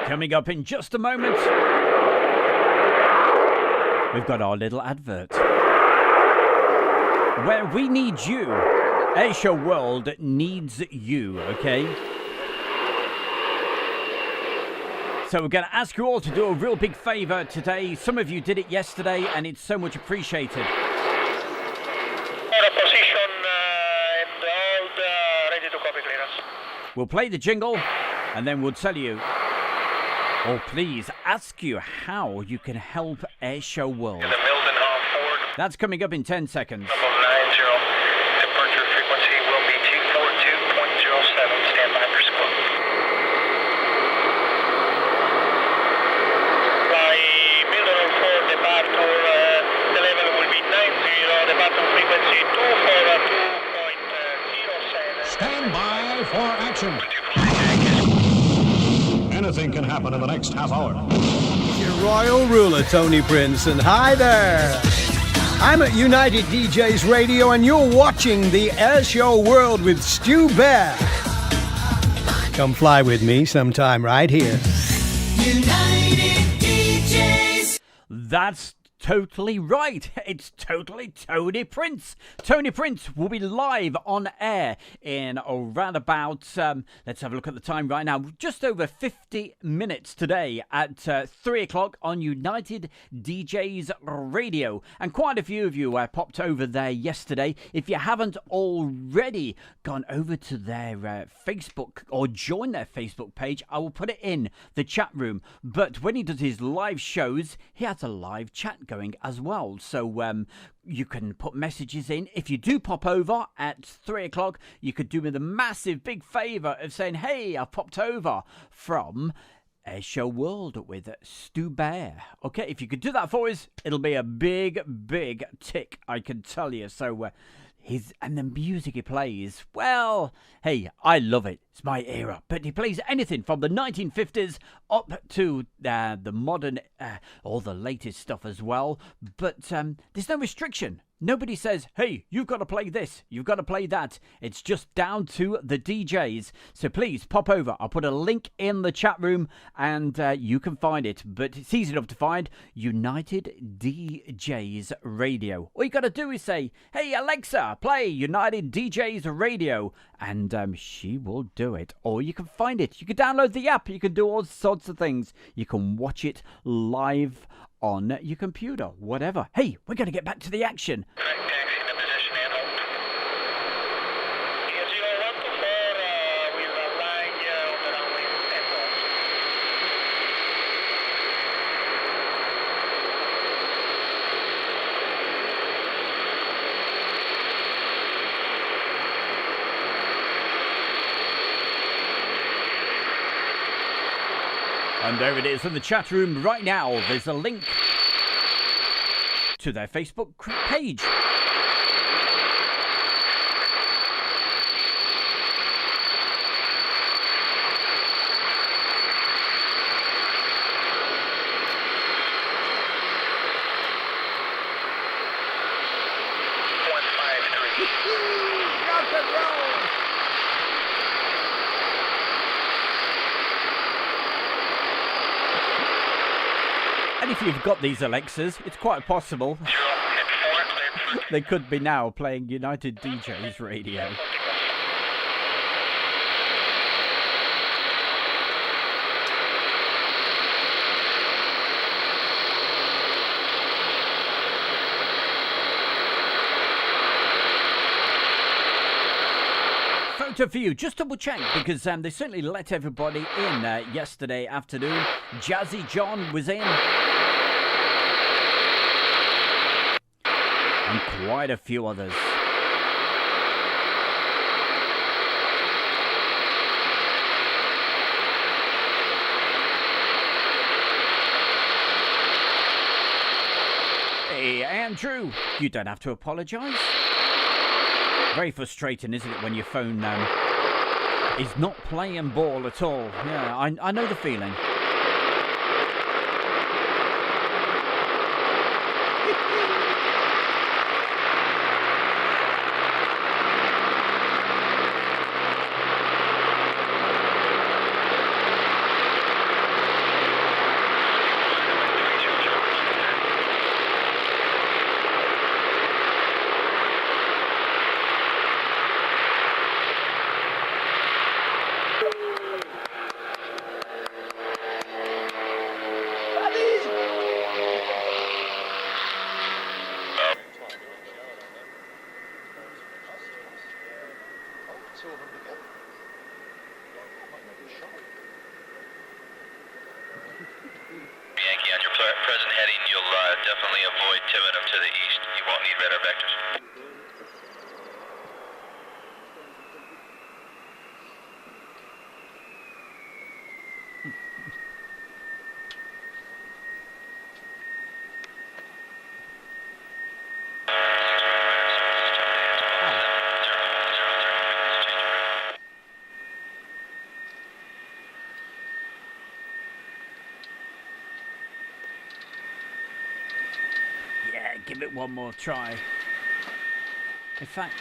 Coming up in just a moment, we've got our little advert where we need you. Airshow World needs you, okay? So we're going to ask you all to do a real big favour today. Some of you did it yesterday and it's so much appreciated. Position and hold ready to copy clearance. We'll play the jingle and then we'll tell you, or please ask you, how you can help Airshow World. The Mildenhall forward. That's coming up in 10 seconds. 90. Departure frequency will be 242.07. Stand by for squawk. By Mildenhall forward, departure, the level will be 90. Departure frequency 242.07. Stand by for action. Anything can happen in the next half hour. Your royal ruler, Tony Prince, and hi there. I'm at United DJs Radio, and you're watching the Airshow World with Stu Bear. Come fly with me sometime right here. United DJs. That's totally right. It's totally Tony Prince. Tony Prince will be live on air in around about, let's have a look at the time right now, just over 50 minutes today at 3 o'clock on United DJs Radio. And quite a few of you popped over there yesterday. If you haven't already gone over to their Facebook or joined their Facebook page, I will put it in the chat room. But when he does his live shows, he has a live chat going as well. So you can put messages in. If you do pop over at 3 o'clock, you could do me the massive big favour of saying, hey, I've popped over from Airshow World with Stu Bear. Okay, if you could do that for us, it'll be a big, big tick, I can tell you. So and the music he plays, well, hey, I love it. It's my era. But he plays anything from the 1950s up to the modern, all the latest stuff as well. But there's no restriction. Nobody says, hey, you've got to play this, you've got to play that. It's just down to the DJs. So please pop over. I'll put a link in the chat room and you can find it. But it's easy enough to find United DJs Radio. All you got to do is say, hey, Alexa, play United DJs Radio. And she will do it. Or you can find it. You can download the app. You can do all sorts of things. You can watch it live on your computer, whatever. Hey, we're going to get back to the action. Correct taxi in the position and hold. Yes, you are welcome for we'll arrive here on the runway airport. And there it is in the chat room right now. There's a link to their Facebook page. Rock and roll! And if you've got these Alexas, it's quite possible they could be now playing United DJs Radio. Photo for you, just double check because they certainly let everybody in yesterday afternoon. Jazzy John was in. And quite a few others. Hey, Andrew, you don't have to apologise. Very frustrating, isn't it, when your phone is not playing ball at all. Yeah, I know the feeling. Yankee, on your present heading, you'll definitely avoid Tiverton to the east. You won't need radar vectors. Give it one more try. In fact,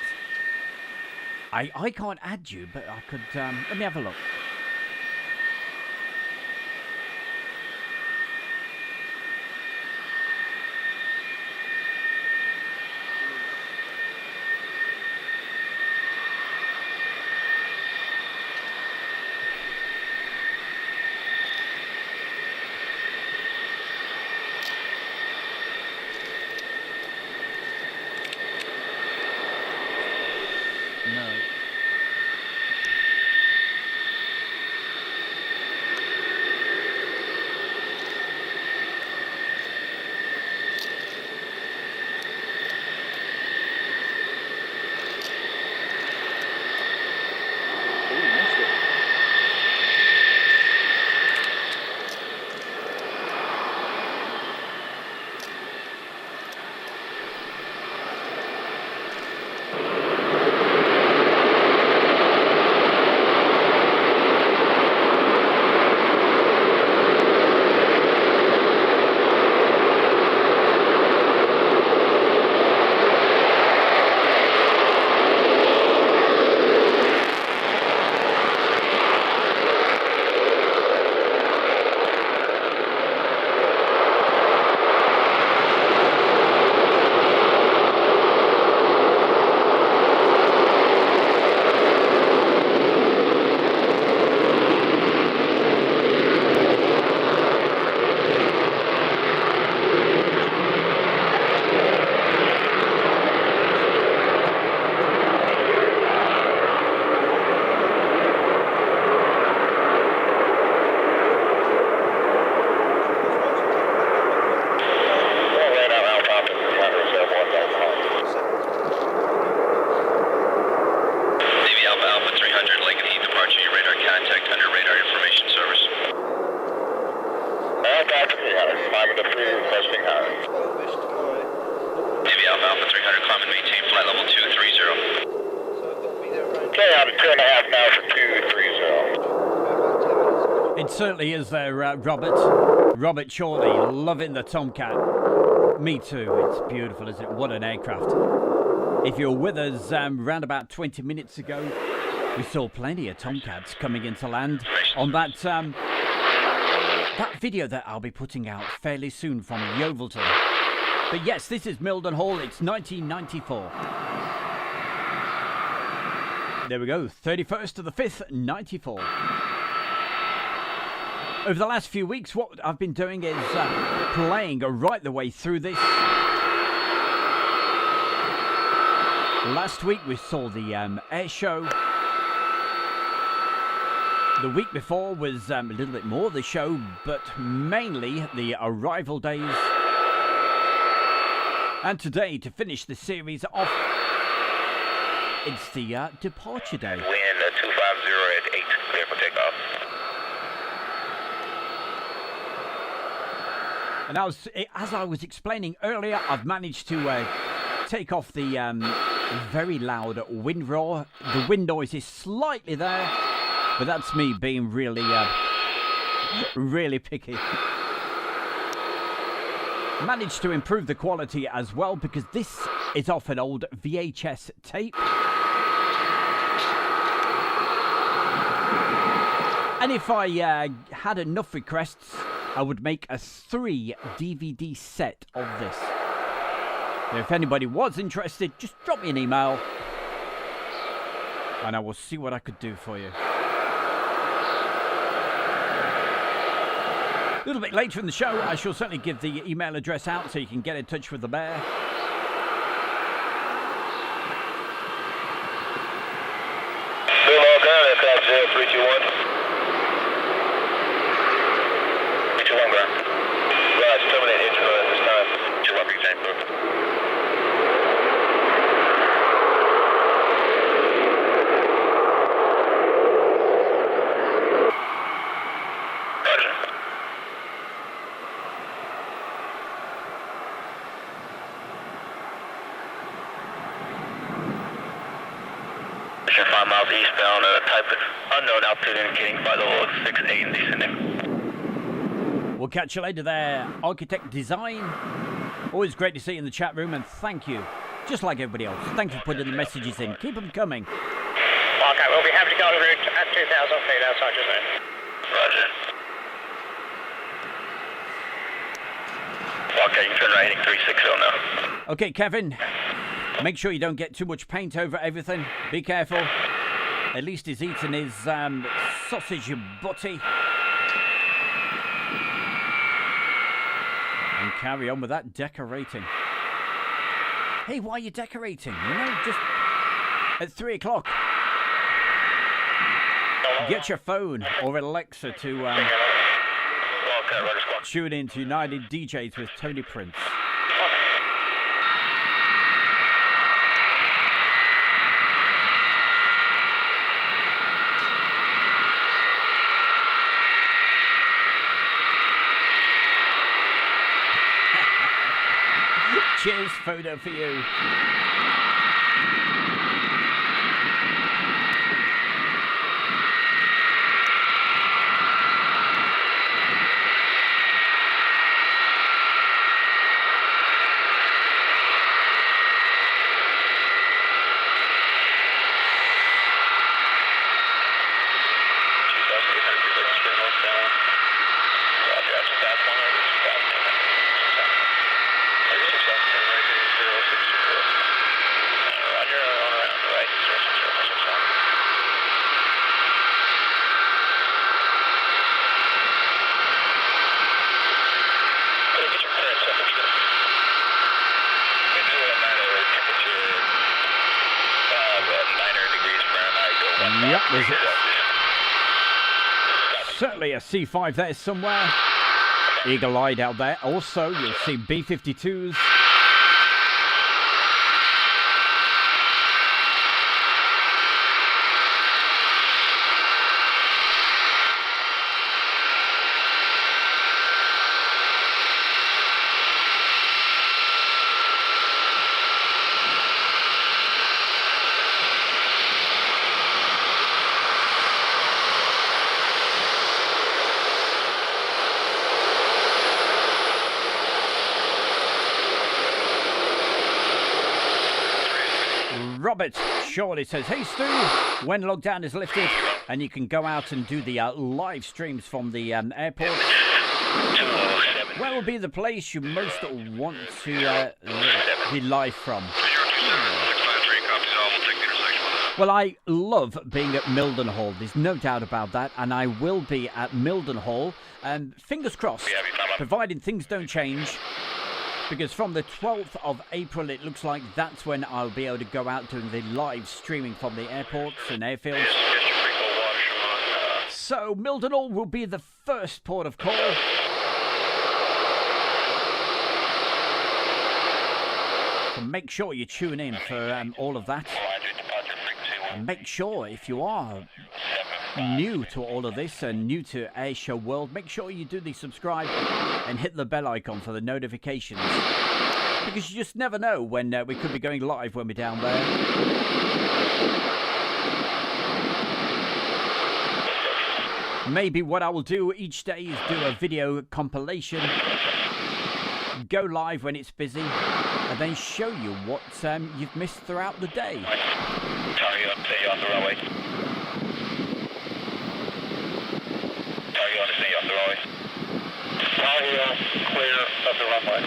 I can't add you, but I could. Let me have a look. Alpha 3 requesting Harry. Navy Alpha 300, climbing maintain flight level 230. Okay, out of 2.5 now for 230. It certainly is there, Robert. Robert Chorley, loving the Tomcat. Me too. It's beautiful, isn't it? What an aircraft. If you're with us round about 20 minutes ago, we saw plenty of Tomcats coming into land on that that video that I'll be putting out fairly soon from Yeovilton. But yes, this is Mildenhall. It's 1994. There we go, 31st to the 5th, 94. Over the last few weeks, what I've been doing is playing right the way through this. Last week we saw the air show. The week before was a little bit more the show, but mainly the arrival days. And today, to finish the series off, it's the departure day. Wind 250 at 8, clear for takeoff. And as I was explaining earlier, I've managed to take off the very loud wind roar. The wind noise is slightly there, but that's me being really, really picky. Managed to improve the quality as well, because this is off an old VHS tape. And if I had enough requests, I would make a 3 DVD set of this. Now, if anybody was interested, just drop me an email and I will see what I could do for you. A little bit later in the show, I shall certainly give the email address out so you can get in touch with the bear. Bill all ground, aircraft 0321. 321 ground. Right, terminate engine at this time. You're welcome, tank book. Roger. 5 miles eastbound, type unknown altitude indicating flight level 68 and descending. We'll catch you later there, Architect Design. Always great to see you in the chat room, and thank you. Just like everybody else, thanks for putting the messages in. Keep them coming. Okay, we'll be happy to go en route at 2,000 feet outside your zone. Roger. Okay, you can turn right heading 360 now. Okay, Kevin, make sure you don't get too much paint over everything. Be careful. At least he's eating his sausage butty. And carry on with that decorating. Hey, why are you decorating? You know, just at 3 o'clock. Get your phone or Alexa to tune in to United DJs with Tony Prince. Cheers, photo for you. Yep, there's it. Certainly a C5 there somewhere. Eagle-eyed out there. Also, you'll see B-52s. Robert Shorley says, hey Stu, when lockdown is lifted and you can go out and do the live streams from the airport, where will be the place you most want to be live from? Well, I love being at Mildenhall. There's no doubt about that. And I will be at Mildenhall. Fingers crossed, providing things don't change. Because from the 12th of April, it looks like that's when I'll be able to go out doing the live streaming from the airports and airfields. So Mildenhall will be the first port of call. So make sure you tune in for all of that. And make sure, if you are new to all of this and new to Airshow World, make sure you do the subscribe and hit the bell icon for the notifications. Because you just never know when we could be going live when we're down there. Maybe what I will do each day is do a video compilation, go live when it's busy, and then show you what you've missed throughout the day. Target on, stay off the runway. Target on, stay off the runway. Target clear of the runway.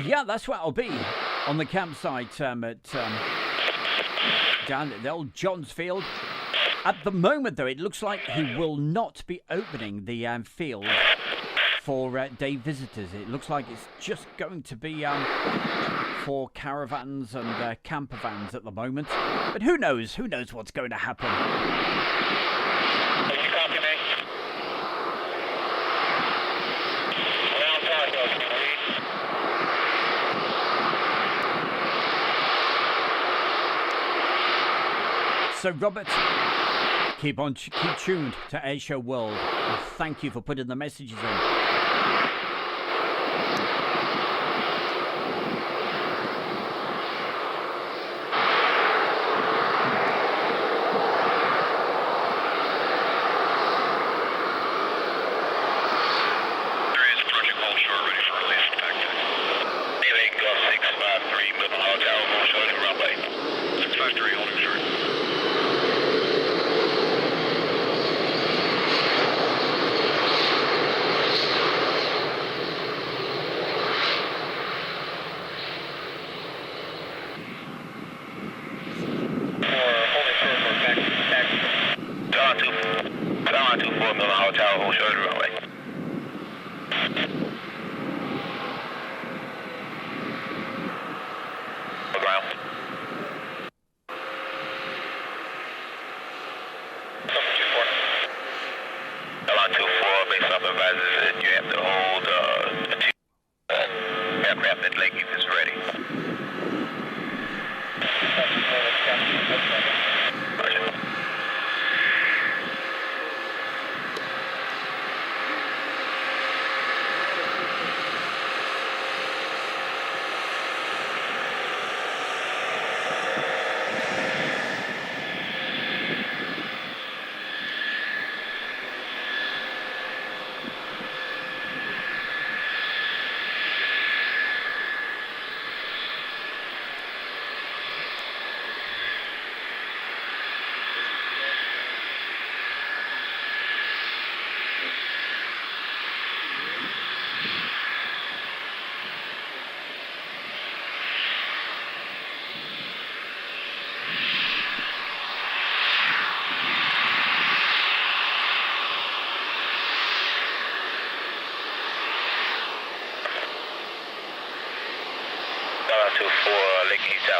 Yeah, that's where I'll be, on the campsite at down at the old Johns Field. At the moment, though, it looks like he will not be opening the field for day visitors. It looks like it's just going to be for caravans and camper vans at the moment. But who knows? Who knows what's going to happen? You copy me? Ground contact, can you read? So, Robert, keep tuned to Airshow World. And thank you for putting the messages in.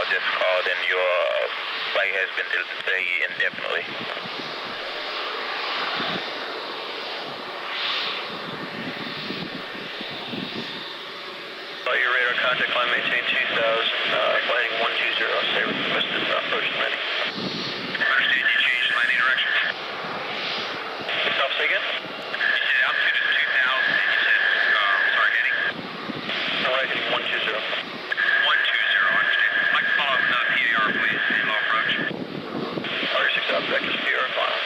Just called and your flight has been delayed indefinitely. Your radar contact line maintain 2000, flighting 120, stay requested, approach ready. Understand you changed landing direction. Stop say again? You said altitude is 2000 and you said start heading. Alright, heading 120. 120, understand. I'd like to follow up with another PAR, please. Low approach. R6 out, vectors PAR final.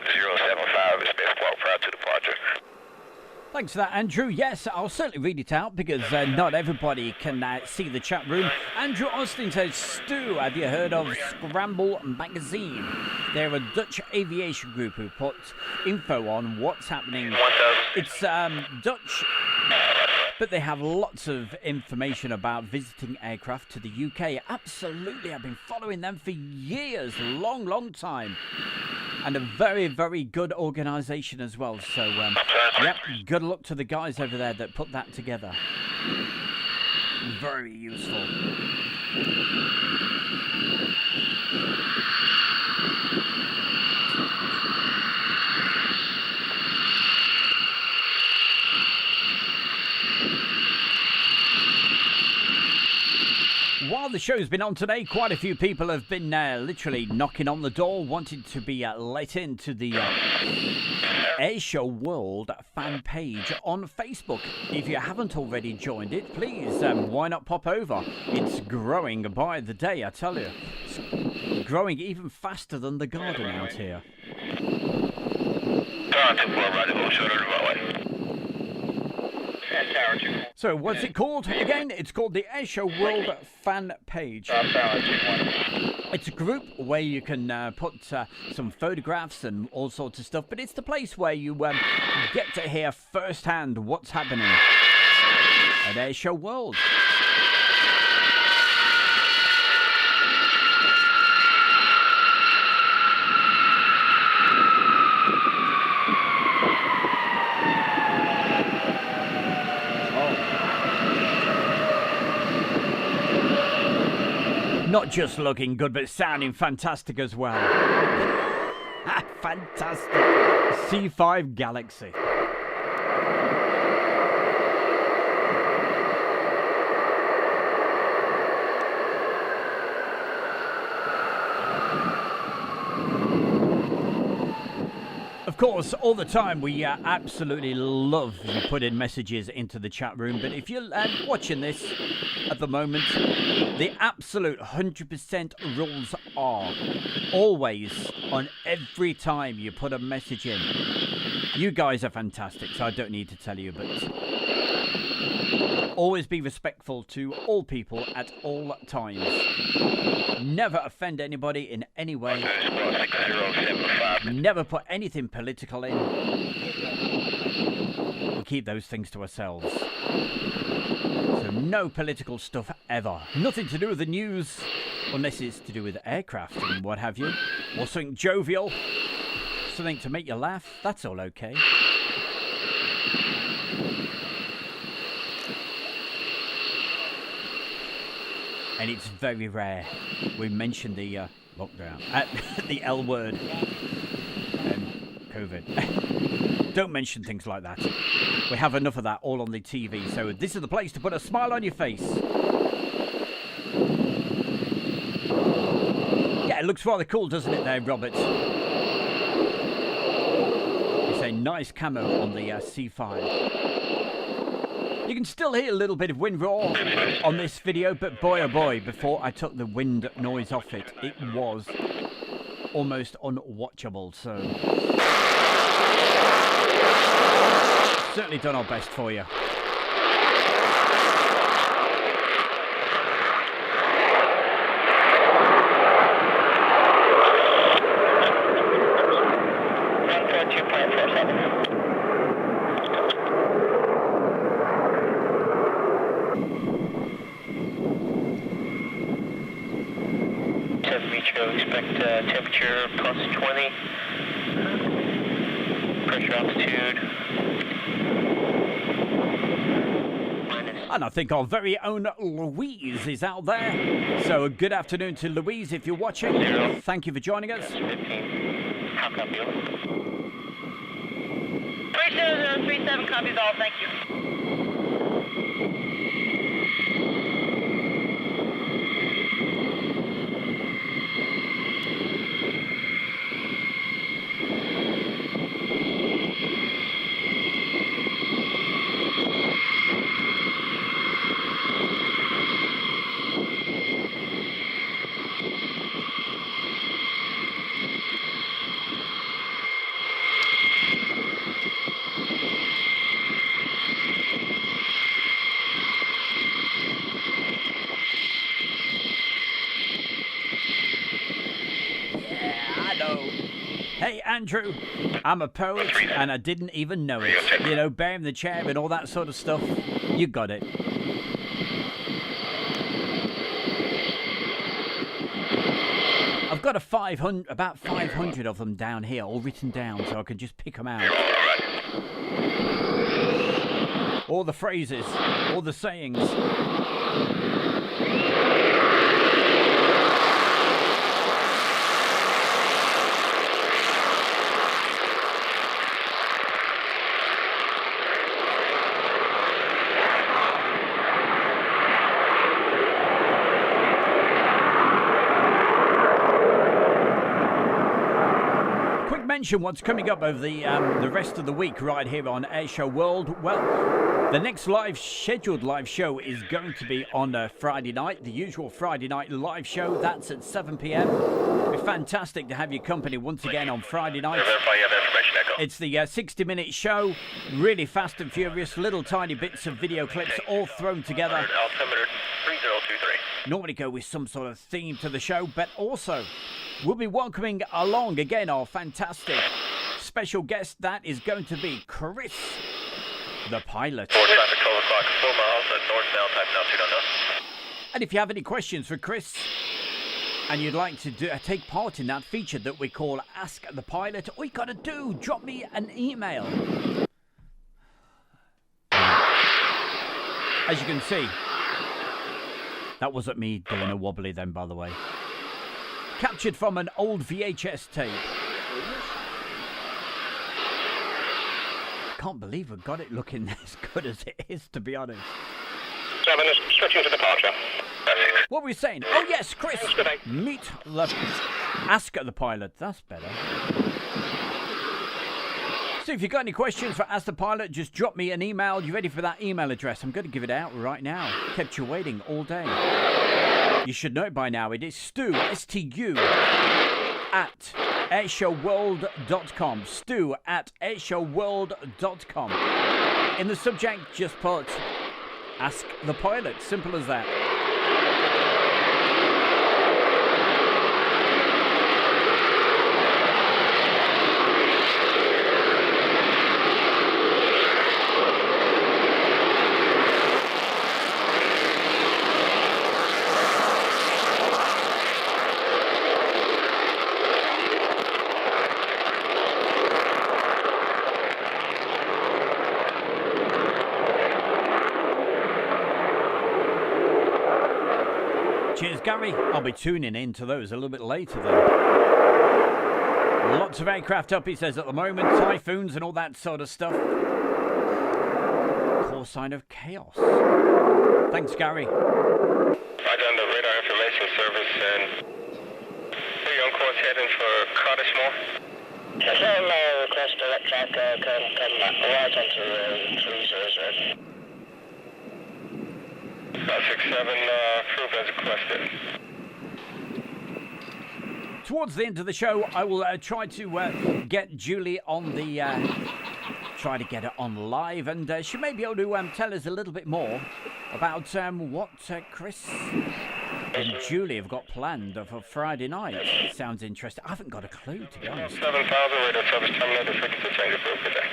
1075 is spaceport prior to departure. Thanks for that, Andrew. Yes, I'll certainly read it out because not everybody can see the chat room. Andrew Austin says, Stu, have you heard of Scramble Magazine? They're a Dutch aviation group who put info on what's happening. It's Dutch, but they have lots of information about visiting aircraft to the UK. Absolutely, I've been following them for years, long time. And a very, very good organisation as well. So, yep, good luck to the guys over there that put that together. Very useful. While the show's been on today, quite a few people have been literally knocking on the door, wanting to be let into the Airshow World fan page on Facebook. If you haven't already joined it, please, why not pop over? It's growing by the day, I tell you. It's growing even faster than the garden out here. So, what's it called? Again, it's called the Airshow World Fan Page. It's a group where you can put some photographs and all sorts of stuff, but it's the place where you get to hear firsthand what's happening at Airshow World. Not just looking good, but sounding fantastic as well. Fantastic. C5 Galaxy. Of course, all the time we absolutely love you put in messages into the chat room, but if you're watching this at the moment, the absolute 100% rules are always on every time you put a message in. You guys are fantastic, so I don't need to tell you, but always be respectful to all people at all times. Never offend anybody in any way. Never put anything political in. We keep those things to ourselves. So no political stuff ever. Nothing to do with the news, unless it's to do with aircraft and what have you. Or something jovial. Something to make you laugh. That's all okay. And it's very rare. We mentioned the lockdown. The L word. COVID. Don't mention things like that. We have enough of that all on the TV, so this is the place to put a smile on your face. Yeah, it looks rather cool, doesn't it there, Robert? It's a nice camo on the C5. You can still hear a little bit of wind roar on this video, but boy oh boy, before I took the wind noise off it, it was almost unwatchable, so certainly done our best for you. Expect temperature plus 20, pressure altitude. And I think our very own Louise is out there. So good afternoon to Louise if you're watching. Thank you for joining us. 15. How copy? 37037 copies all, thank you. Hey, Andrew, I'm a poet and I didn't even know it. You know, bearing the chair and all that sort of stuff. You got it. I've got about 500 of them down here, all written down, so I can just pick them out. All the phrases, all the sayings. Mention what's coming up over the rest of the week right here on Airshow World. Well, the next scheduled live show is going to be on Friday night, the usual Friday night live show. That's at 7 p.m. It'll be fantastic to have your company once again on Friday night. It's the 60-minute show, really fast and furious, little tiny bits of video clips all thrown together. Altimeter 3023. Normally go with some sort of theme to the show, but also we'll be welcoming along again our fantastic special guest. That is going to be Chris, the pilot. Forward traffic 12 o'clock, 4 miles at north-south, type altitude unknown. And if you have any questions for Chris and you'd like to take part in that feature that we call Ask the Pilot, all you got to do, drop me an email. As you can see, that wasn't me doing a wobbly then, by the way. Captured from an old VHS tape. Can't believe we've got it looking as good as it is, to be honest. 7 is switching to departure. What were we saying? Oh yes, Chris, meet the... Ask the Pilot. That's better. So if you've got any questions for Ask the Pilot, just drop me an email. You ready for that email address? I'm going to give it out right now. Kept you waiting all day. You should know it by now. It is Stu, S-T-U, at airshowworld.com. Stu at airshowworld.com. In the subject, just put Ask the Pilot. Simple as that. Cheers, Gary. I'll be tuning in to those a little bit later then. Lots of aircraft up, he says, at the moment. Typhoons and all that sort of stuff. Core sign of chaos. Thanks, Gary. Roger on the radar information service, and you're on course heading for Cottishmore. Request direct track, come right onto 300. 567, proof as requested. Towards the end of the show, I will try to get Julie on the... try to get her on live, and she may be able to tell us a little bit more about what Chris and Julie have got planned for Friday night. Sounds interesting. I haven't got a clue, to be honest. 7000, radio service terminated, frequency change approved, good day.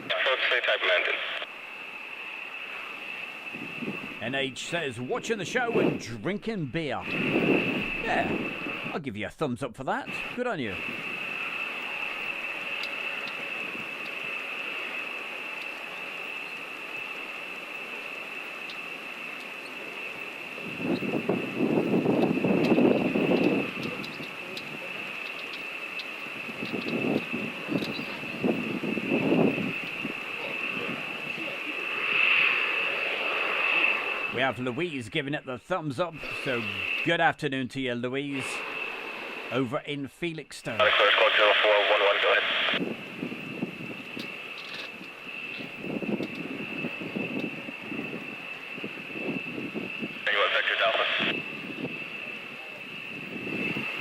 Approach type landing. NH says, watching the show and drinking beer. Yeah, I'll give you a thumbs up for that. Good on you. We have Louise giving it the thumbs up, so good afternoon to you, Louise, over in Felixstowe. Clear squad 0411, go ahead. U.S. Vectors Alpha.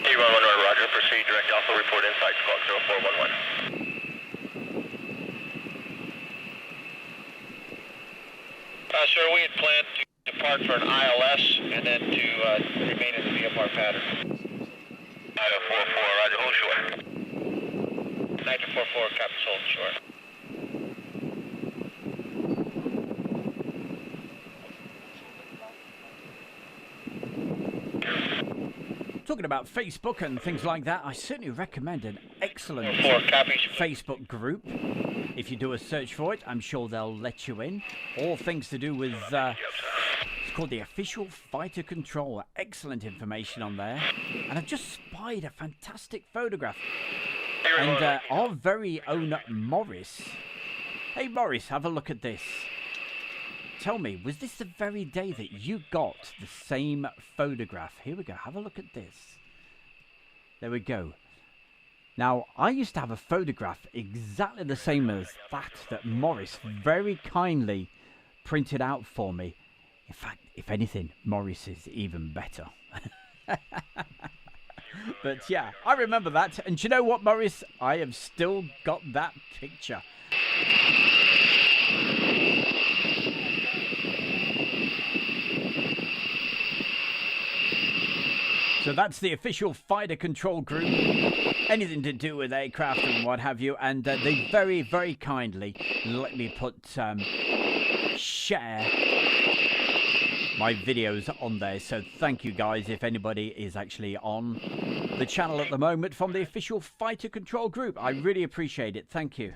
E11, roger, proceed, direct Alpha, report inside squad 0411. Sir, we had planned to depart for an ILS and then to remain in the VFR pattern. ILS 94-4, Captain's hold short. Talking about Facebook and things like that, I certainly recommend an excellent 4 copies. Facebook group. If you do a search for it, I'm sure they'll let you in. All things to do with, it's called the Official Fighter Control. Excellent information on there. And I've just spied a fantastic photograph. And our very own Morris. Hey Morris, have a look at this. Tell me, was this the very day that you got the same photograph? Here we go, have a look at this. There we go. Now, I used to have a photograph exactly the same as that Morris very kindly printed out for me. In fact, if anything, Morris is even better. But yeah, I remember that. And do you know what, Morris? I have still got that picture. So that's the Official Fighter Control Group. Anything to do with aircraft and what have you. And they very, very kindly let me share my videos on there. So thank you guys if anybody is actually on the channel at the moment from the Official Fighter Control Group. I really appreciate it. Thank you.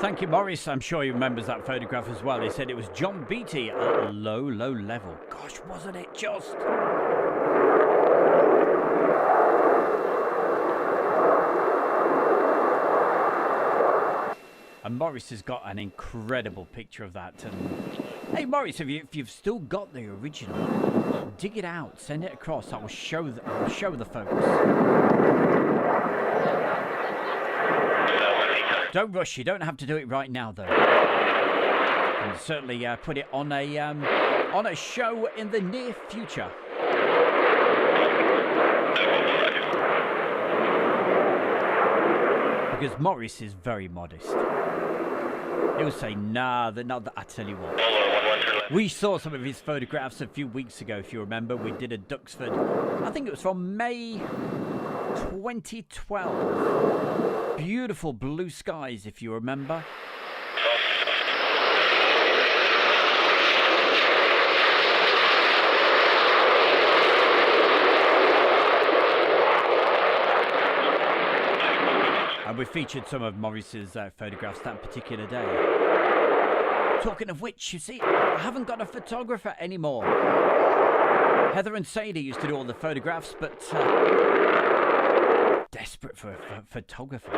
Thank you, Morris. I'm sure he remembers that photograph as well. He said it was John Beatty at a low, low level. Gosh, wasn't it just? And Morris has got an incredible picture of that. And Hey Morris, if you've still got the original, dig it out, send it across. I'll show the folks. Don't rush. You don't have to do it right now, though. And certainly put it on a show in the near future. Because Morris is very modest. He'll say, nah, I tell you what. We saw some of his photographs a few weeks ago, if you remember. We did a Duxford. I think it was from May 2012. Beautiful blue skies, if you remember. And we featured some of Morris's photographs that particular day. Talking of which, you see, I haven't got a photographer anymore. Heather and Sadie used to do all the photographs, but desperate for a photographer.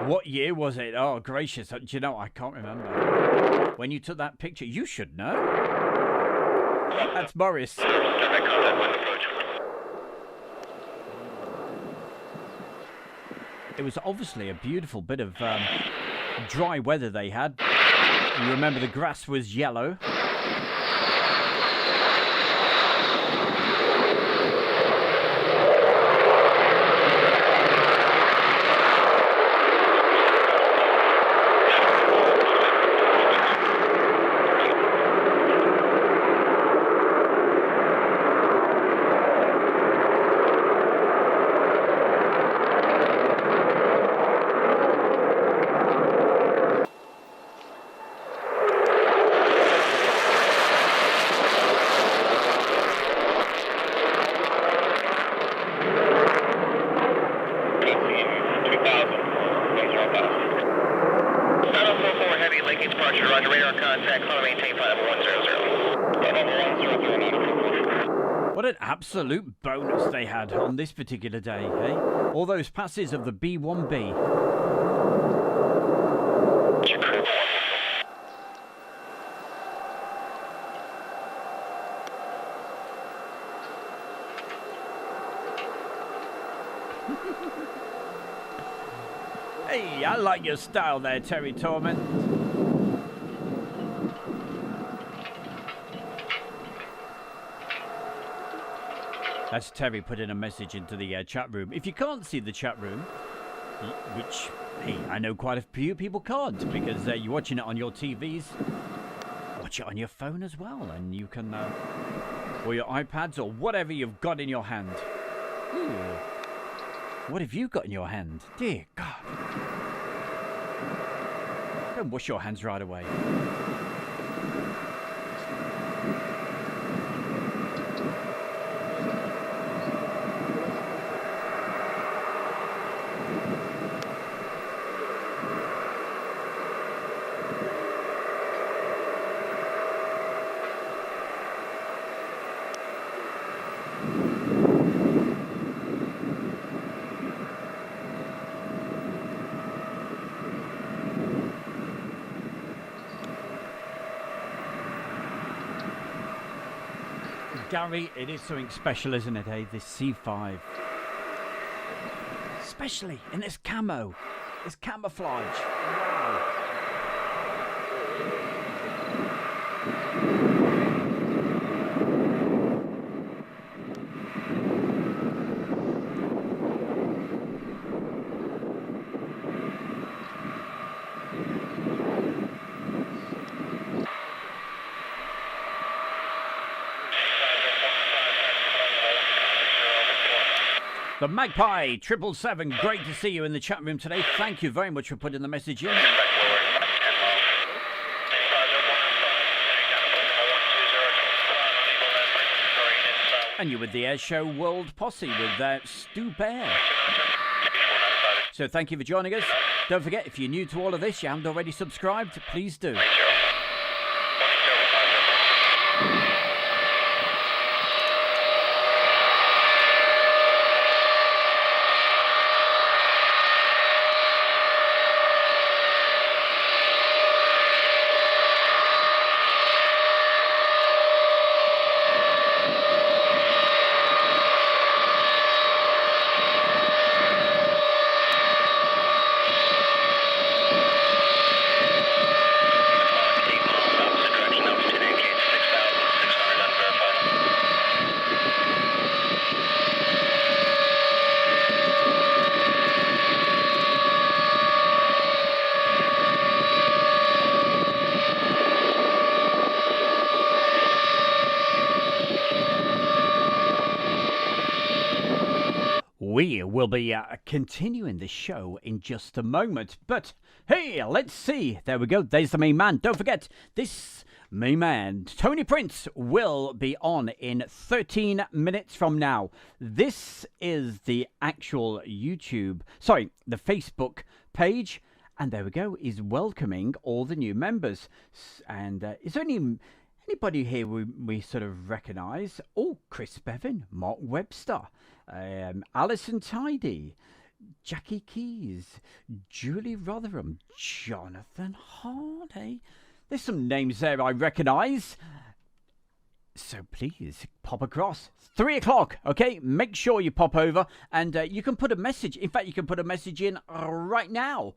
What year was it? Oh, gracious. Do you know, I can't remember. When you took that picture, you should know. That's Morris. It was obviously a beautiful bit of dry weather they had. You remember the grass was yellow. What an absolute bonus they had on this particular day, eh? All those passes of the B1B. Hey, I like your style there, Terry Torment. That's Terry put in a message into the chat room. If you can't see the chat room, which, hey, I know quite a few people can't, because you're watching it on your TVs, watch it on your phone as well, and you can, or your iPads, or whatever you've got in your hand. Ooh. What have you got in your hand? Dear God. Don't wash your hands right away. Gary, it is something special, isn't it, eh? This C5. Especially in this camo. This camouflage. Wow. The Magpie 777, great to see you in the chat room today. Thank you very much for putting the message in. And you're with the Airshow World Posse with Stu Bear. So thank you for joining us. Don't forget, if you're new to all of this, you haven't already subscribed, please do. we will be continuing the show in just a moment. But hey, let's see. There we go. There's the main man. Don't forget, this main man, Tony Prince, will be on in 13 minutes from now. This is the actual the Facebook page. And there we go. He's welcoming all the new members. And is there anybody here we sort of recognise? Oh, Chris Bevan, Mark Webster, Alison Tidy, Jackie Keys, Julie Rotherham, Jonathan Hardy. There's some names there I recognise. So please pop across. 3 o'clock, okay? Make sure you pop over and you can put a message. In fact, you can put a message in right now.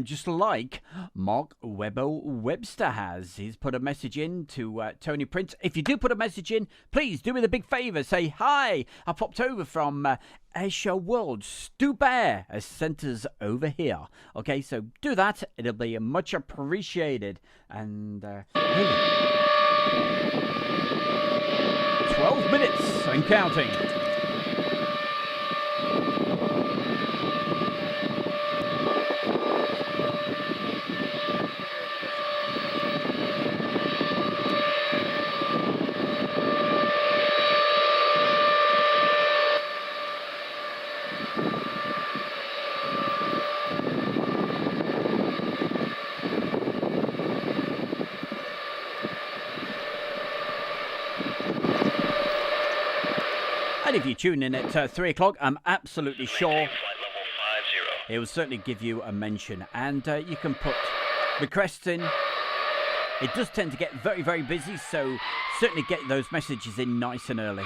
Just like Mark Webster has. He's put a message in to Tony Prince. If you do put a message in, please do me the big favour. Say, hi, I popped over from Airshow World. Stu Bear has sent us over here. Okay, so do that. It'll be much appreciated. And, hey. 12 minutes and counting. And if you tune in at 3 o'clock, I'm absolutely sure it will certainly give you a mention. And you can put requests in. It does tend to get very, very busy, so certainly get those messages in nice and early.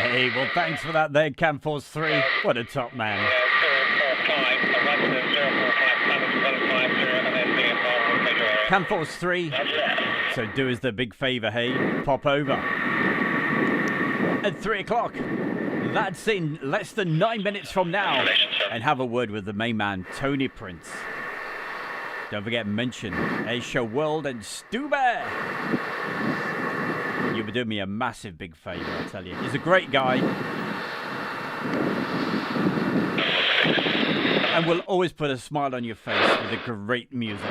Hey, well, thanks for that there, Cam Force 3. What a top man. Cam Force 3. So do us the big favour, hey, pop over. At 3 o'clock. That's in less than 9 minutes from now. And have a word with the main man, Tony Prince. Don't forget, mention Airshow World and Stu Bear. You'll be doing me a massive big favour, I tell you. He's a great guy. And will always put a smile on your face with the great music.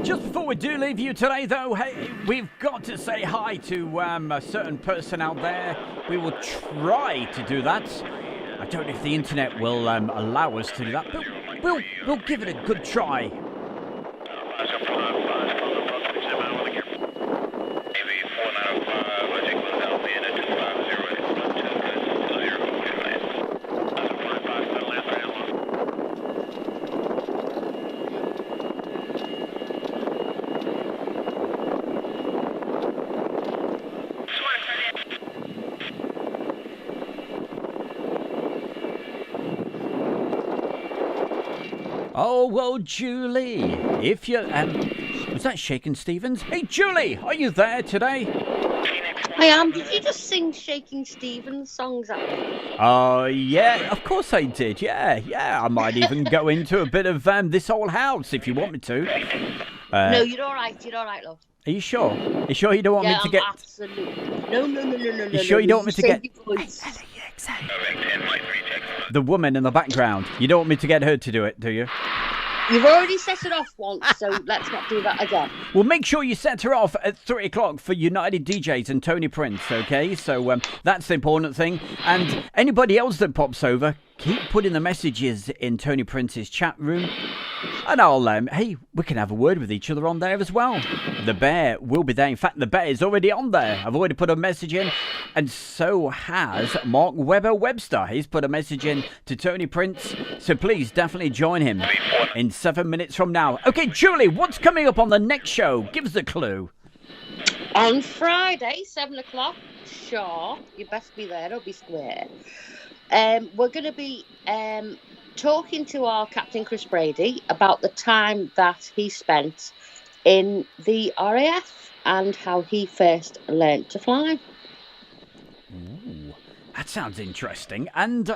Before we do leave you today, though, hey, we've got to say hi to a certain person out there. We will try to do that. I don't know if the internet will allow us to do that, but we'll give it a good try. Oh, well, Julie, if you... was that Shakin' Stevens? Hey, Julie, are you there today? I am. Did you just sing Shaking Stevens songs at me? Oh, yeah, of course I did. Yeah. I might even go into a bit of This Old House if you want me to. No, you're all right. You're all right, love. Are you sure? Are you sure you don't want me to get... absolutely. No. You sure you don't want me to get... Exactly. The woman in the background. You don't want me to get her to do it, do you? You've already set it off once, so let's not do that again. Well, make sure you set her off at 3 o'clock for United DJs and Tony Prince, okay? So that's the important thing. And anybody else that pops over, keep putting the messages in Tony Prince's chat room. And I'll, hey, we can have a word with each other on there as well. The bear will be there. In fact, the bear is already on there. I've already put a message in. And so has Mark Webster. He's put a message in to Tony Prince. So please, definitely join him in 7 minutes from now. Okay, Julie, what's coming up on the next show? Give us a clue. On Friday, 7 o'clock, sure. You best be there, don't be square. We're going to be... talking to our Captain Chris Brady about the time that he spent in the RAF and how he first learnt to fly. Ooh, that sounds interesting. And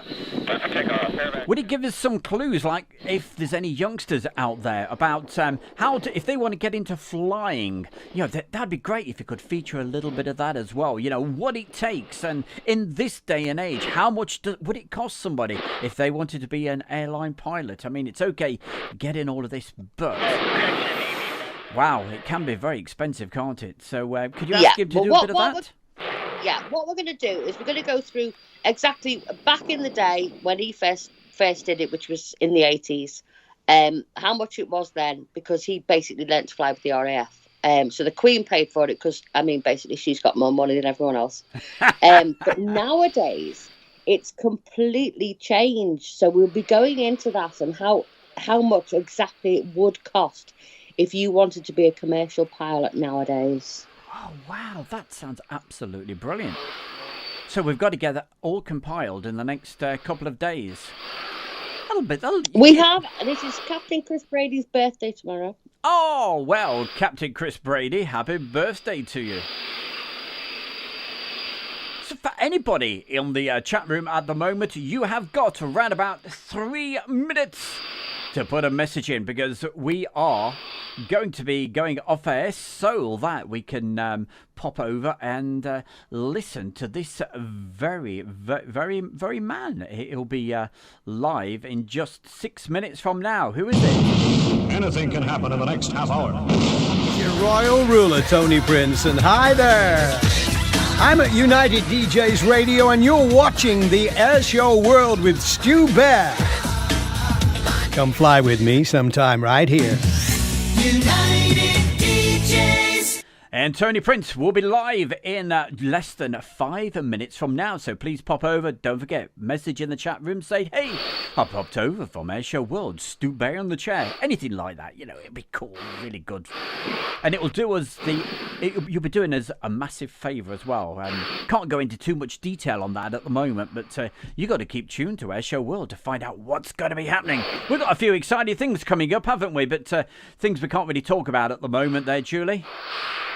would it give us some clues, like if there's any youngsters out there about how to, if they want to get into flying, you know, that'd be great if you could feature a little bit of that as well. You know, what it takes, and in this day and age, how much would it cost somebody if they wanted to be an airline pilot? I mean, it's okay getting all of this, but wow, it can be very expensive, can't it? So could you ask him to do a bit of that? Yeah, what we're going to do is we're going to go through exactly back in the day when he first did it, which was in the 80s, how much it was then, because he basically learnt to fly with the RAF. So the Queen paid for it because, I mean, basically she's got more money than everyone else. But nowadays, it's completely changed. So we'll be going into that and how much exactly it would cost if you wanted to be a commercial pilot nowadays. Oh, wow, that sounds absolutely brilliant. So we've got to get that all compiled in the next couple of days. We have, this is Captain Chris Brady's birthday tomorrow. Oh, well, Captain Chris Brady, happy birthday to you. So for anybody in the chat room at the moment, you have got around about 3 minutes to put a message in, because we are going to be going off air so that we can pop over and listen to this very man. He'll be live in just 6 minutes from now. Who is it? Anything can happen in the next half hour. Your royal ruler, Tony Prince, and hi there. I'm at United DJs Radio, and you're watching the Air Show World with Stu Bear. Come fly with me sometime right here. United DJs. And Tony Prince will be live in less than 5 minutes from now. So please pop over. Don't forget, message in the chat room. Say, hey, I popped over from Airshow World. Stu Bear on the chair. Anything like that. You know, it'd be cool. Really good. And it will do us you'll be doing us a massive favour as well. Can't go into too much detail on that at the moment. But you got to keep tuned to Airshow World to find out what's going to be happening. We've got a few exciting things coming up, haven't we? But things we can't really talk about at the moment there, Julie.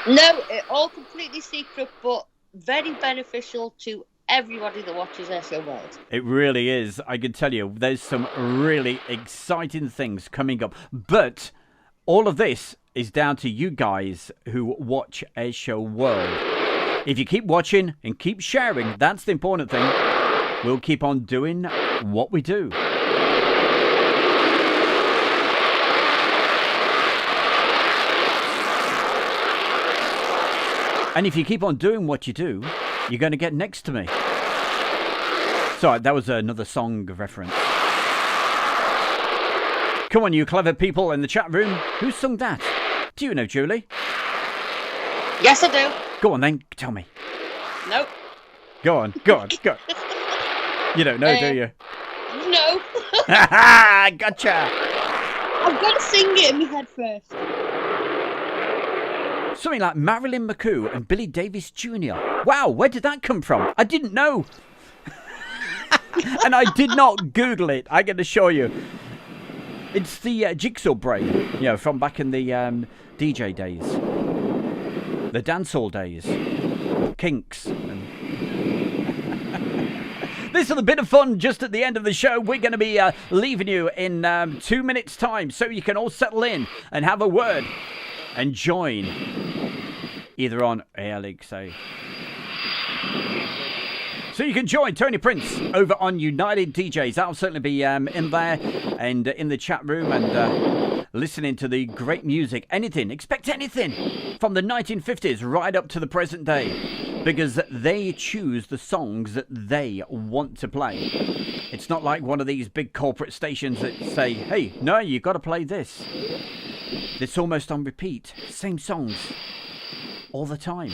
No, all completely secret, but very beneficial to everybody that watches Airshow World. It really is. I can tell you, there's some really exciting things coming up. But all of this is down to you guys who watch Airshow World. If you keep watching and keep sharing, that's the important thing. We'll keep on doing what we do. And if you keep on doing what you do, you're going to get next to me. Sorry, that was another song reference. Come on, you clever people in the chat room. Who sung that? Do you know, Julie? Yes, I do. Go on then, tell me. Nope. Go on, go. You don't know, do you? No. Gotcha. I've got to sing it in my head first. Something like Marilyn McCoo and Billy Davis Jr. Wow, where did that come from? I didn't know. And I did not Google it, I can assure you. It's the Jigsaw brain, you know, from back in the DJ days. The dancehall days. Kinks. This is a bit of fun just at the end of the show. We're going to be leaving you in 2 minutes' time so you can all settle in and have a word and join either on ALXA. So you can join Tony Prince over on United DJs. I'll certainly be in there and in the chat room and listening to the great music. Anything, expect anything from the 1950s right up to the present day, because they choose the songs that they want to play. It's not like one of these big corporate stations that say, hey, no, you've got to play this. It's almost on repeat. Same songs all the time.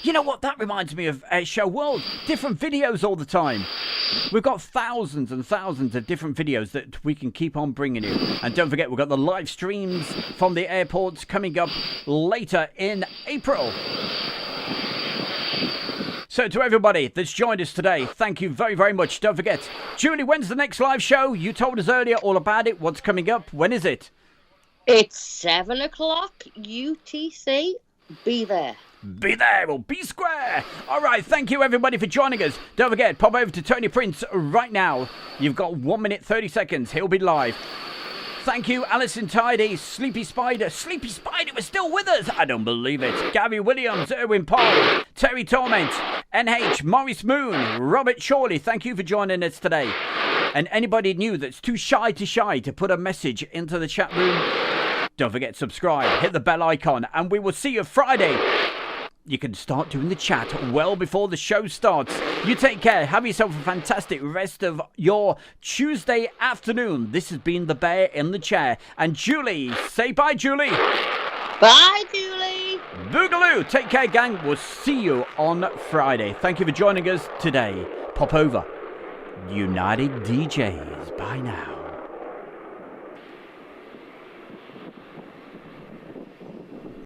You know what? That reminds me of Show World. Different videos all the time. We've got thousands and thousands of different videos that we can keep on bringing you. And don't forget, we've got the live streams from the airports coming up later in April. So to everybody that's joined us today, thank you very, very much. Don't forget, Julie, when's the next live show? You told us earlier all about it. What's coming up? When is it? It's 7 o'clock UTC. Be there. Be there or be square. All right, thank you everybody for joining us. Don't forget, pop over to Tony Prince right now. You've got 1 minute 30 seconds. He'll be live. Thank you, Alison Tidy, Sleepy Spider. Sleepy Spider was still with us. I don't believe it. Gary Williams, Erwin Paul, Terry Torment, NH, Maurice Moon, Robert Shawley. Thank you for joining us today. And anybody new that's too shy to put a message into the chat room, don't forget to subscribe, hit the bell icon, and we will see you Friday. You can start doing the chat well before the show starts. You take care. Have yourself a fantastic rest of your Tuesday afternoon. This has been the Bear in the Chair. And Julie, say bye, Julie. Bye, Julie. Boogaloo. Take care, gang. We'll see you on Friday. Thank you for joining us today. Pop over. United DJs. Bye now.